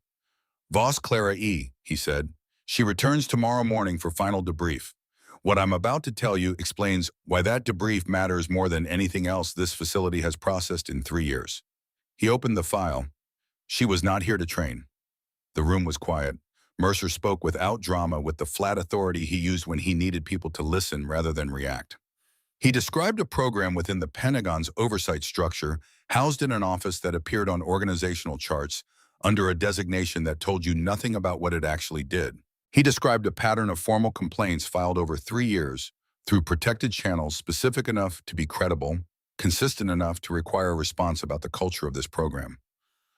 "Voss Clara E.," he said. "She returns tomorrow morning for final debrief. What I'm about to tell you explains why that debrief matters more than anything else this facility has processed in 3 years. He opened the file. She was not here to train. The room was quiet. Mercer spoke without drama, with the flat authority he used when he needed people to listen rather than react. He described a program within the Pentagon's oversight structure, housed in an office that appeared on organizational charts under a designation that told you nothing about what it actually did. He described a pattern of formal complaints filed over 3 years through protected channels specific enough to be credible, consistent enough to require a response about the culture of this program,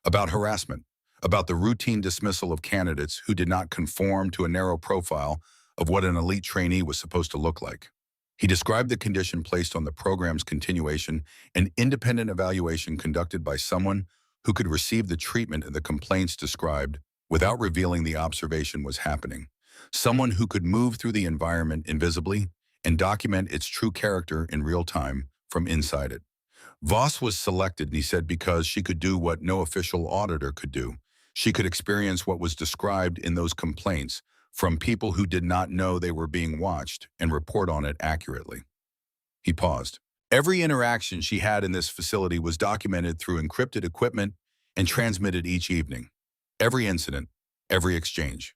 about harassment, about the routine dismissal of candidates who did not conform to a narrow profile of what an elite trainee was supposed to look like. He described the condition placed on the program's continuation, an independent evaluation conducted by someone who could receive the treatment and the complaints described without revealing the observation was happening. Someone who could move through the environment invisibly and document its true character in real time from inside it. Voss was selected, he said, because she could do what no official auditor could do. She could experience what was described in those complaints from people who did not know they were being watched and report on it accurately. He paused. Every interaction she had in this facility was documented through encrypted equipment and transmitted each evening. Every incident, every exchange.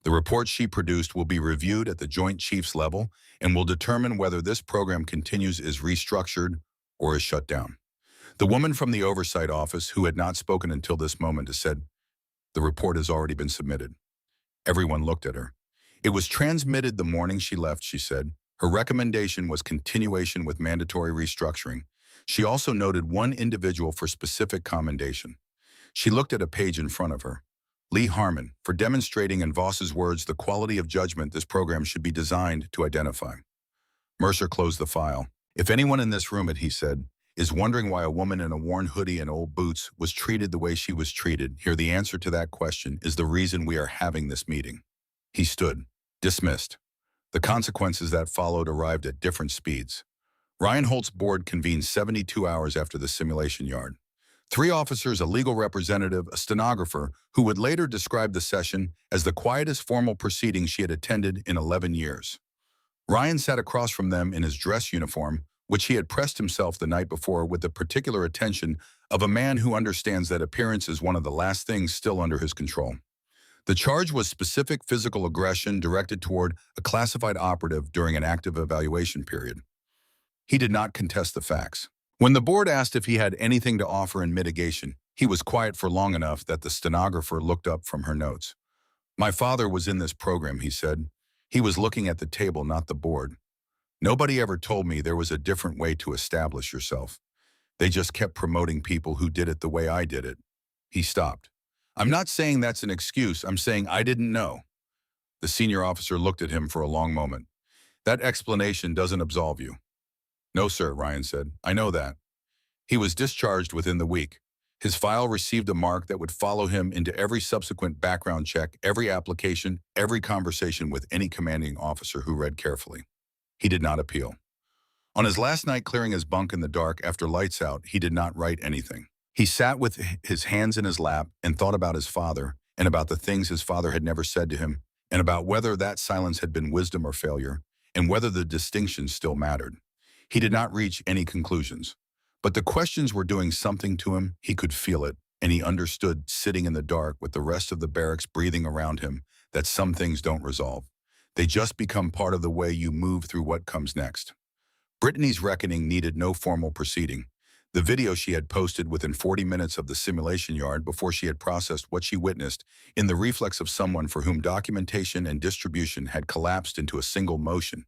The report she produced will be reviewed at the Joint Chiefs level and will determine whether this program continues, is restructured, or is shut down. The woman from the oversight office, who had not spoken until this moment, has said, "The report has already been submitted." Everyone looked at her. "It was transmitted the morning she left," she said. Her recommendation was continuation with mandatory restructuring. She also noted one individual for specific commendation. She looked at a page in front of her. Lee Harmon, for demonstrating, in Voss's words, the quality of judgment this program should be designed to identify. Mercer closed the file. "If anyone in this room," he said, "is wondering why a woman in a worn hoodie and old boots was treated the way she was treated, here the answer to that question is the reason we are having this meeting." He stood, dismissed. The consequences that followed arrived at different speeds. Ryan Holt's board convened 72 hours after the simulation yard. 3 officers, a legal representative, a stenographer, who would later describe the session as the quietest formal proceeding she had attended in 11 years. Ryan sat across from them in his dress uniform, which he had pressed himself the night before with the particular attention of a man who understands that appearance is one of the last things still under his control. The charge was specific physical aggression directed toward a classified operative during an active evaluation period. He did not contest the facts. When the board asked if he had anything to offer in mitigation, he was quiet for long enough that the stenographer looked up from her notes. "My father was in this program," he said. He was looking at the table, not the board. "Nobody ever told me there was a different way to establish yourself. They just kept promoting people who did it the way I did it." He stopped. "I'm not saying that's an excuse. I'm saying I didn't know." The senior officer looked at him for a long moment. "That explanation doesn't absolve you." "No, sir," Ryan said. "I know that." He was discharged within the week. His file received a mark that would follow him into every subsequent background check, every application, every conversation with any commanding officer who read carefully. He did not appeal. On his last night clearing his bunk in the dark after lights out, he did not write anything. He sat with his hands in his lap and thought about his father and about the things his father had never said to him and about whether that silence had been wisdom or failure and whether the distinction still mattered. He did not reach any conclusions. But the questions were doing something to him. He could feel it, and he understood, sitting in the dark with the rest of the barracks breathing around him, that some things don't resolve. They just become part of the way you move through what comes next. Brittany's reckoning needed no formal proceeding. The video she had posted within 40 minutes of the simulation yard before she had processed what she witnessed in the reflex of someone for whom documentation and distribution had collapsed into a single motion,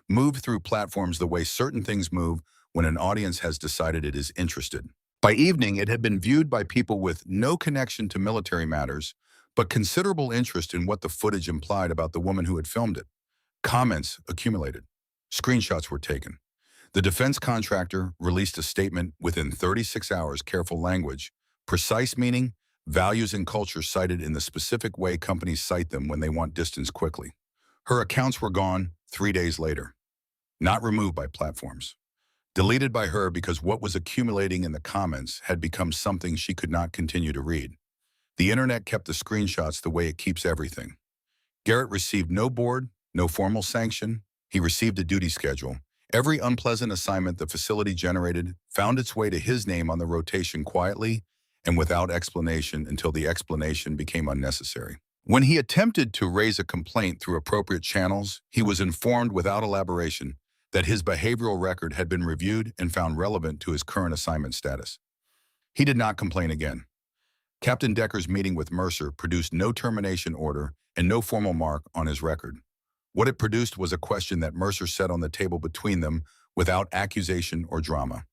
moved through platforms the way certain things move when an audience has decided it is interested. By evening, it had been viewed by people with no connection to military matters, but considerable interest in what the footage implied about the woman who had filmed it. Comments accumulated. Screenshots were taken. The defense contractor released a statement within 36 hours, careful language, precise meaning, values and culture cited in the specific way companies cite them when they want distance quickly. Her accounts were gone 3 days later. Not removed by platforms. Deleted by her because what was accumulating in the comments had become something she could not continue to read. The internet kept the screenshots the way it keeps everything. Garrett received no board, no formal sanction, He received a duty schedule. Every unpleasant assignment the facility generated found its way to his name on the rotation quietly and without explanation until the explanation became unnecessary. When he attempted to raise a complaint through appropriate channels, he was informed without elaboration that his behavioral record had been reviewed and found relevant to his current assignment status. He did not complain again. Captain Decker's meeting with Mercer produced no termination order and no formal mark on his record. What it produced was a question that Mercer set on the table between them without accusation or drama.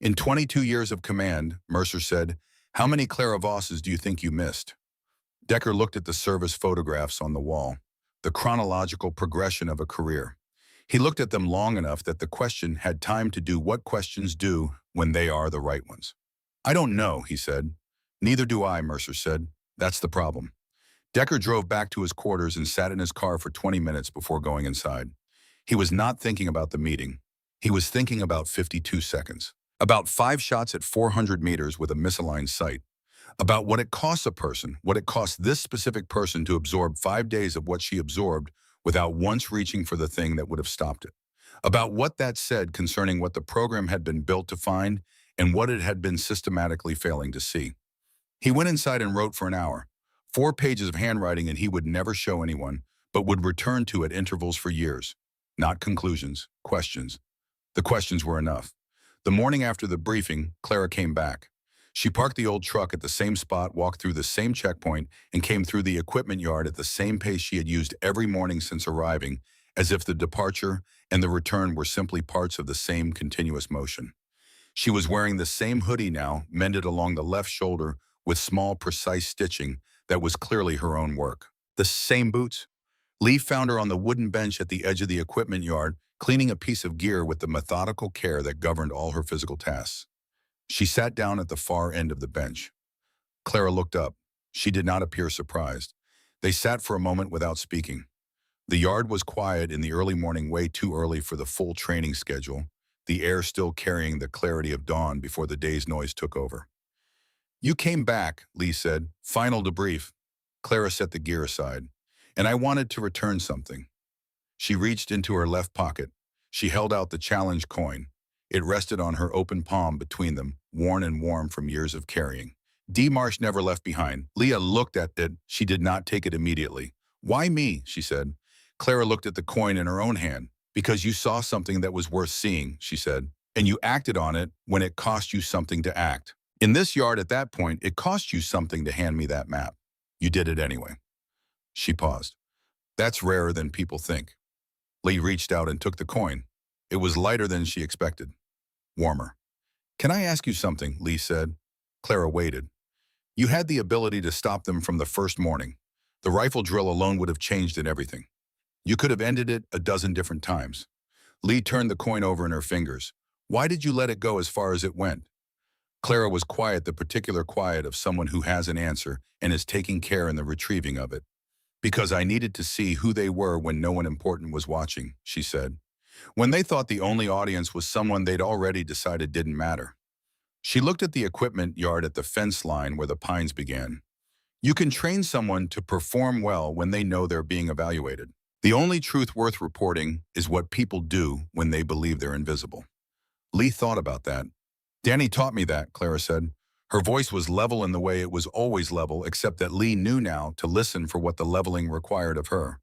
In 22 years of command, Mercer said, "How many Clara Vosses do you think you missed?" Decker looked at the service photographs on the wall, the chronological progression of a career. He looked at them long enough that the question had time to do what questions do when they are the right ones. "I don't know," he said. "Neither do I," Mercer said. "That's the problem." Decker drove back to his quarters and sat in his car for 20 minutes before going inside. He was not thinking about the meeting. He was thinking about 52 seconds. About 5 shots at 400 meters with a misaligned sight. About what it costs a person, what it costs this specific person to absorb 5 days of what she absorbed without once reaching for the thing that would have stopped it. About what that said concerning what the program had been built to find and what it had been systematically failing to see. He went inside and wrote for an hour. 4 pages of handwriting, and he would never show anyone, but would return to at intervals for years. Not conclusions, questions. The questions were enough. The morning after the briefing, Clara came back. She parked the old truck at the same spot, walked through the same checkpoint, and came through the equipment yard at the same pace she had used every morning since arriving, as if the departure and the return were simply parts of the same continuous motion. She was wearing the same hoodie now, mended along the left shoulder with small, precise stitching that was clearly her own work. The same boots. Lee found her on the wooden bench at the edge of the equipment yard, cleaning a piece of gear with the methodical care that governed all her physical tasks. She sat down at the far end of the bench. Clara looked up. She did not appear surprised. They sat for a moment without speaking. The yard was quiet in the early morning, way too early for the full training schedule, the air still carrying the clarity of dawn before the day's noise took over. "You came back," Lee said. "Final debrief." Clara set the gear aside. "And I wanted to return something." She reached into her left pocket. She held out the challenge coin. It rested on her open palm between them, worn and warm from years of carrying. D. Marsh never left behind. Leah looked at it. She did not take it immediately. "Why me?" she said. Clara looked at the coin in her own hand. "Because you saw something that was worth seeing," she said, "and you acted on it when it cost you something to act. In this yard at that point, it cost you something to hand me that map. You did it anyway." She paused. "That's rarer than people think." Lee reached out and took the coin. It was lighter than she expected. Warmer. "Can I ask you something?" Lee said. Clara waited. "You had the ability to stop them from the first morning. The rifle drill alone would have changed in everything. You could have ended it a dozen different times." Lee turned the coin over in her fingers. "Why did you let it go as far as it went?" Clara was quiet, the particular quiet of someone who has an answer and is taking care in the retrieving of it. "Because I needed to see who they were when no one important was watching," she said. "When they thought the only audience was someone they'd already decided didn't matter." She looked at the equipment yard at the fence line where the pines began. "You can train someone to perform well when they know they're being evaluated. The only truth worth reporting is what people do when they believe they're invisible." Lee thought about that. "Danny taught me that," Clara said. Her voice was level in the way it was always level, except that Lee knew now to listen for what the leveling required of her.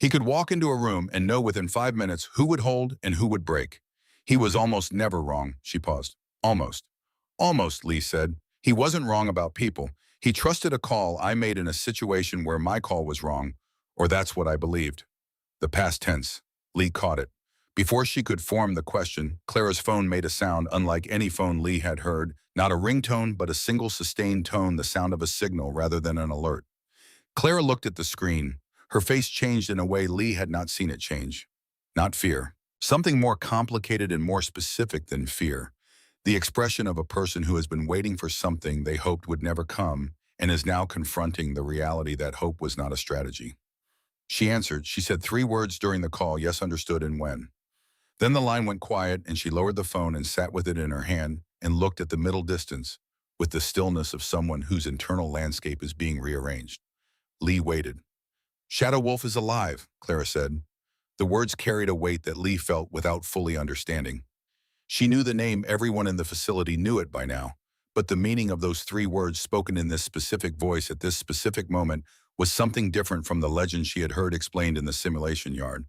He could walk into a room and know within 5 minutes who would hold and who would break. He was almost never wrong. She paused. "Almost." "Almost," Lee said. "He wasn't wrong about people. He trusted a call I made in a situation where my call was wrong, or that's what I believed." The past tense. Lee caught it. Before she could form the question, Clara's phone made a sound unlike any phone Lee had heard, not a ringtone, but a single sustained tone, the sound of a signal rather than an alert. Clara looked at the screen. Her face changed in a way Lee had not seen it change. Not fear. Something more complicated and more specific than fear. The expression of a person who has been waiting for something they hoped would never come and is now confronting the reality that hope was not a strategy. She answered. She said 3 words during the call: "Yes, understood," and "when." Then the line went quiet and she lowered the phone and sat with it in her hand and looked at the middle distance with the stillness of someone whose internal landscape is being rearranged. Lee waited. "Shadow Wolf is alive," Clara said. The words carried a weight that Lee felt without fully understanding. She knew the name, everyone in the facility knew it by now, but the meaning of those three words spoken in this specific voice at this specific moment was something different from the legend she had heard explained in the simulation yard.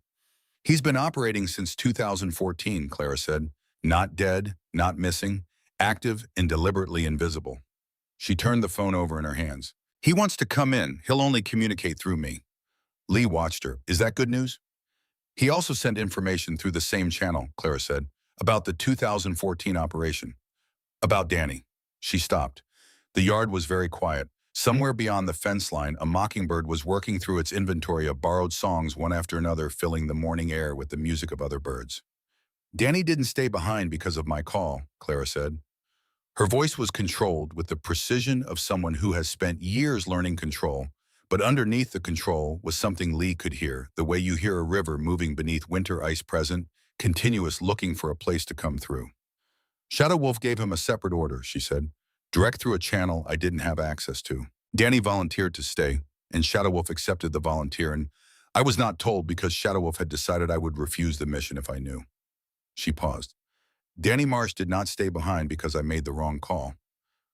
He's been operating since 2014, Clara said. Not dead, not missing, active and deliberately invisible. She turned the phone over in her hands. He wants to come in. He'll only communicate through me. Lee watched her. Is that good news? He also sent information through the same channel, Clara said, about the 2014 operation. About Danny. She stopped. The yard was very quiet. Somewhere beyond the fence line, a mockingbird was working through its inventory of borrowed songs one after another, filling the morning air with the music of other birds. Danny didn't stay behind because of my call, Clara said. Her voice was controlled with the precision of someone who has spent years learning control, but underneath the control was something Lee could hear, the way you hear a river moving beneath winter ice present, continuous, looking for a place to come through. Shadow Wolf gave him a separate order, she said, direct through a channel I didn't have access to. Danny volunteered to stay, and Shadow Wolf accepted the volunteer, and I was not told because Shadow Wolf had decided I would refuse the mission if I knew. She paused. Danny Marsh did not stay behind because I made the wrong call.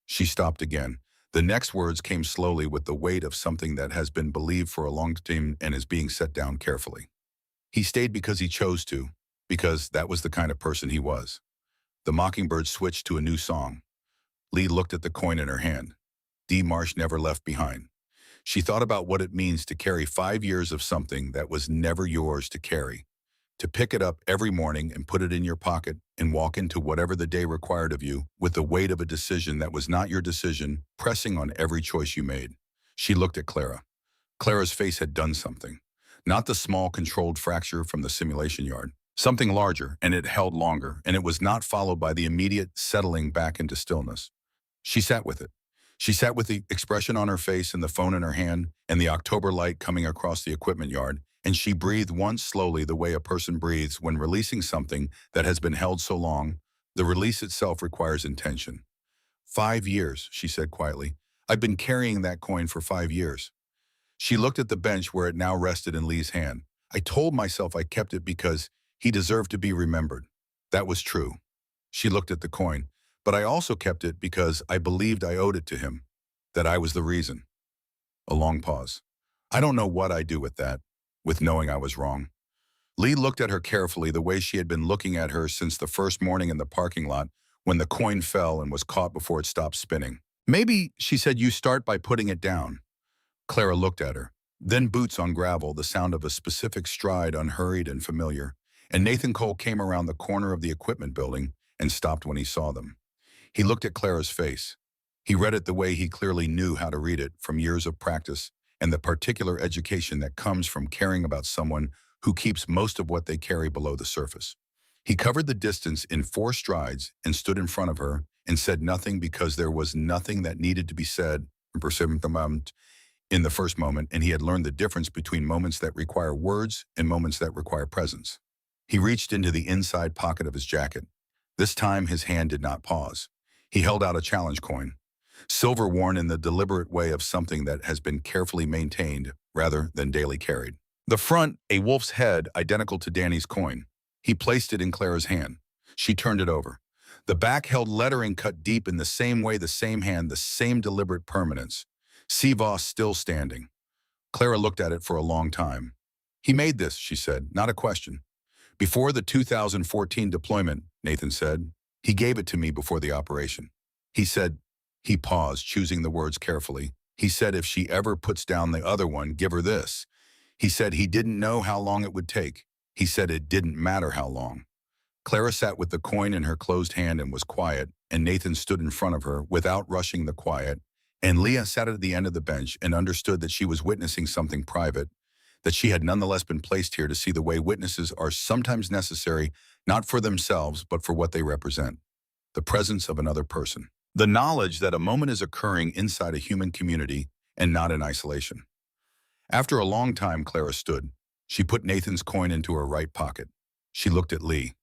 She stopped again. The next words came slowly with the weight of something that has been believed for a long time and is being set down carefully. He stayed because he chose to, because that was the kind of person he was. The mockingbird switched to a new song. Lee looked at the coin in her hand. D. Marsh never left behind. She thought about what it means to carry 5 years of something that was never yours to carry. To pick it up every morning and put it in your pocket and walk into whatever the day required of you with the weight of a decision that was not your decision, pressing on every choice you made. She looked at Clara. Clara's face had done something. Not the small controlled fracture from the simulation yard. Something larger, and it held longer, and it was not followed by the immediate settling back into stillness. She sat with it. She sat with the expression on her face and the phone in her hand and the October light coming across the equipment yard, and she breathed once slowly the way a person breathes when releasing something that has been held so long. The release itself requires intention. 5 years, she said quietly. I've been carrying that coin for 5 years. She looked at the bench where it now rested in Lee's hand. I told myself I kept it because he deserved to be remembered. That was true. She looked at the coin. But I also kept it because I believed I owed it to him, that I was the reason. A long pause. I don't know what I do with that, with knowing I was wrong. Lee looked at her carefully the way she had been looking at her since the first morning in the parking lot when the coin fell and was caught before it stopped spinning. Maybe, she said, you start by putting it down. Clara looked at her. Then boots on gravel, the sound of a specific stride, unhurried and familiar, and Nathan Cole came around the corner of the equipment building and stopped when he saw them. He looked at Clara's face. He read it the way he clearly knew how to read it from years of practice and the particular education that comes from caring about someone who keeps most of what they carry below the surface. He covered the distance in 4 strides and stood in front of her and said nothing because there was nothing that needed to be said in the first moment, and he had learned the difference between moments that require words and moments that require presence. He reached into the inside pocket of his jacket. This time his hand did not pause. He held out a challenge coin, silver worn in the deliberate way of something that has been carefully maintained rather than daily carried. The front, a wolf's head identical to Danny's coin. He placed it in Clara's hand. She turned it over. The back held lettering cut deep in the same way, the same hand, the same deliberate permanence. Seavoss still standing. Clara looked at it for a long time. He made this, she said, not a question. Before the 2014 deployment, Nathan said, he gave it to me before the operation. He said, he paused, choosing the words carefully. He said if she ever puts down the other one, give her this. He said he didn't know how long it would take. He said it didn't matter how long. Clara sat with the coin in her closed hand and was quiet, and Nathan stood in front of her without rushing the quiet, and Leah sat at the end of the bench and understood that she was witnessing something private, that she had nonetheless been placed here to see the way witnesses are sometimes necessary, not for themselves, but for what they represent. The presence of another person. The knowledge that a moment is occurring inside a human community and not in isolation. After a long time, Clara stood. She put Nathan's coin into her right pocket. She looked at Lee.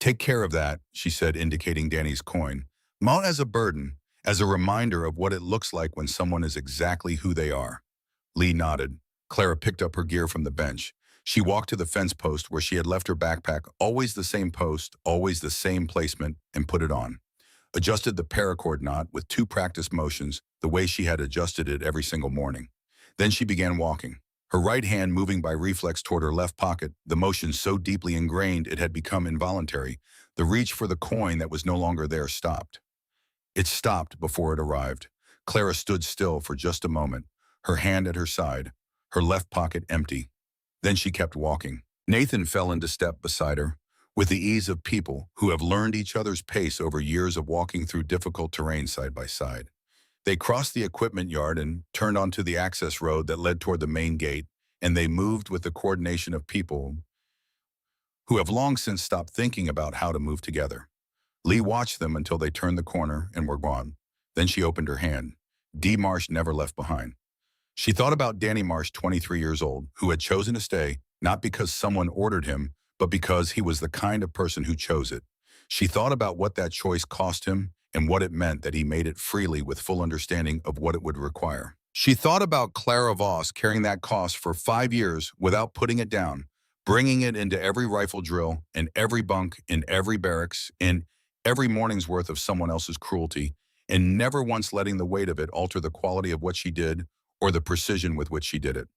Take care of that, she said, indicating Danny's coin. Not as a burden, as a reminder of what it looks like when someone is exactly who they are. Lee nodded. Clara picked up her gear from the bench. She walked to the fence post where she had left her backpack, always the same post, always the same placement, and put it on. Adjusted the paracord knot with 2 practice motions, the way she had adjusted it every single morning. Then she began walking, her right hand moving by reflex toward her left pocket, the motion so deeply ingrained it had become involuntary. The reach for the coin that was no longer there stopped. It stopped before it arrived. Clara stood still for just a moment, her hand at her side, her left pocket empty. Then she kept walking. Nathan fell into step beside her, with the ease of people who have learned each other's pace over years of walking through difficult terrain side by side. They crossed the equipment yard and turned onto the access road that led toward the main gate, and they moved with the coordination of people who have long since stopped thinking about how to move together. Lee watched them until they turned the corner and were gone. Then she opened her hand. D. Marsh never left behind. She thought about Danny Marsh, 23 years old, who had chosen to stay, not because someone ordered him, but because he was the kind of person who chose it. She thought about what that choice cost him and what it meant that he made it freely with full understanding of what it would require. She thought about Clara Voss carrying that cost for 5 years without putting it down, bringing it into every rifle drill, in every bunk, in every barracks, in every morning's worth of someone else's cruelty, and never once letting the weight of it alter the quality of what she did or the precision with which she did it.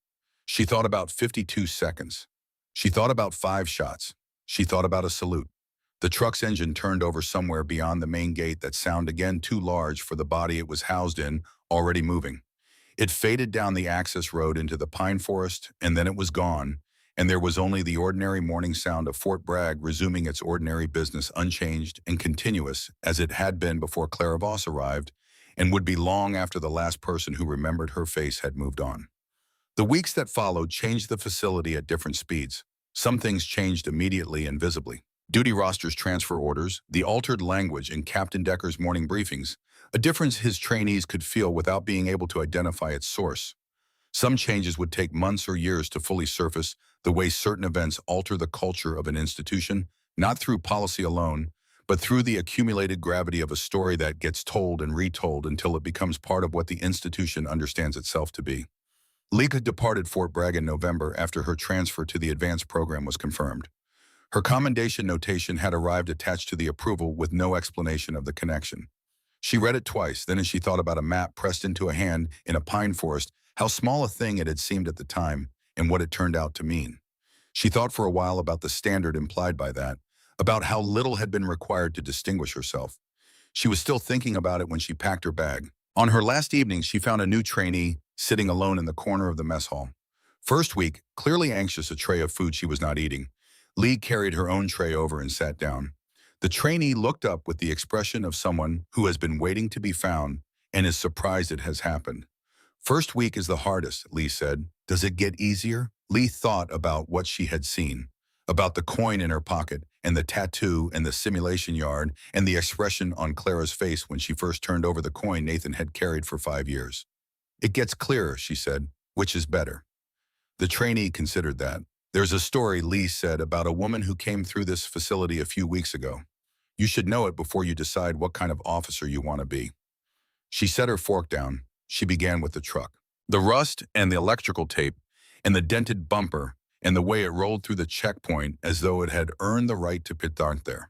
She thought about 52 seconds. She thought about 5 shots. She thought about a salute. The truck's engine turned over somewhere beyond the main gate, that sound again too large for the body it was housed in, already moving. It faded down the access road into the pine forest, and then it was gone, and there was only the ordinary morning sound of Fort Bragg resuming its ordinary business, unchanged and continuous as it had been before Clara Voss arrived, and would be long after the last person who remembered her face had moved on. The weeks that followed changed the facility at different speeds. Some things changed immediately and visibly. Duty rosters, transfer orders, the altered language in Captain Decker's morning briefings, a difference his trainees could feel without being able to identify its source. Some changes would take months or years to fully surface, the way certain events alter the culture of an institution, not through policy alone, but through the accumulated gravity of a story that gets told and retold until it becomes part of what the institution understands itself to be. Lika departed Fort Bragg in November after her transfer to the advanced program was confirmed. Her commendation notation had arrived attached to the approval with no explanation of the connection. She read it twice, then as she thought about a map pressed into a hand in a pine forest, how small a thing it had seemed at the time and what it turned out to mean. She thought for a while about the standard implied by that, about how little had been required to distinguish herself. She was still thinking about it when she packed her bag. On her last evening, she found a new trainee sitting alone in the corner of the mess hall. First week, clearly anxious, a tray of food she was not eating. Lee carried her own tray over and sat down. The trainee looked up with the expression of someone who has been waiting to be found and is surprised it has happened. First week is the hardest, Lee said. Does it get easier? Lee thought about what she had seen, about the coin in her pocket and the tattoo and the simulation yard and the expression on Clara's face when she first turned over the coin Nathan had carried for 5 years. It gets clearer, she said. Which is better? The trainee considered that. There's a story, Lee said, about a woman who came through this facility a few weeks ago. You should know it before you decide what kind of officer you want to be. She set her fork down. She began with the truck. The rust and the electrical tape and the dented bumper and the way it rolled through the checkpoint as though it had earned the right to pit there.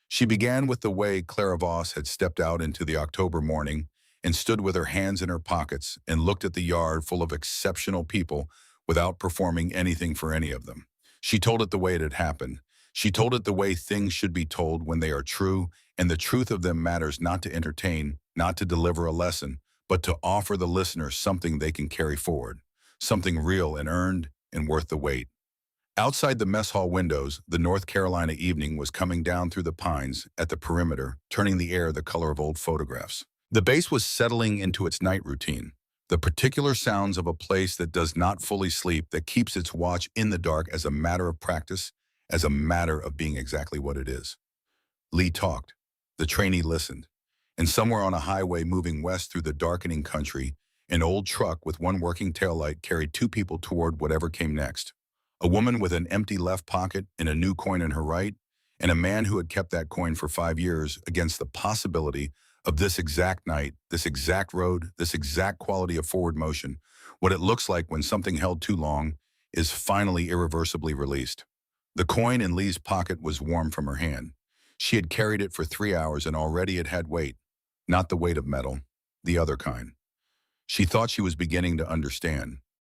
She began with the way Clara Voss had stepped out into the October morning and stood with her hands in her pockets and looked at the yard full of exceptional people without performing anything for any of them. She told it the way it had happened. She told it the way things should be told when they are true, and the truth of them matters not to entertain, not to deliver a lesson, but to offer the listener something they can carry forward, something real and earned and worth the wait. Outside the mess hall windows, the North Carolina evening was coming down through the pines at the perimeter, turning the air the color of old photographs. The base was settling into its night routine, the particular sounds of a place that does not fully sleep, that keeps its watch in the dark as a matter of practice, as a matter of being exactly what it is. Lee talked. The trainee listened. And somewhere on a highway moving west through the darkening country, an old truck with one working taillight carried 2 people toward whatever came next. A woman with an empty left pocket and a new coin in her right, and a man who had kept that coin for 5 years against the possibility of this exact night, this exact road, this exact quality of forward motion, what it looks like when something held too long is finally irreversibly released. The coin in Lee's pocket was warm from her hand. She had carried it for 3 hours and already it had weight. Not the weight of metal, the other kind. She thought she was beginning to understand.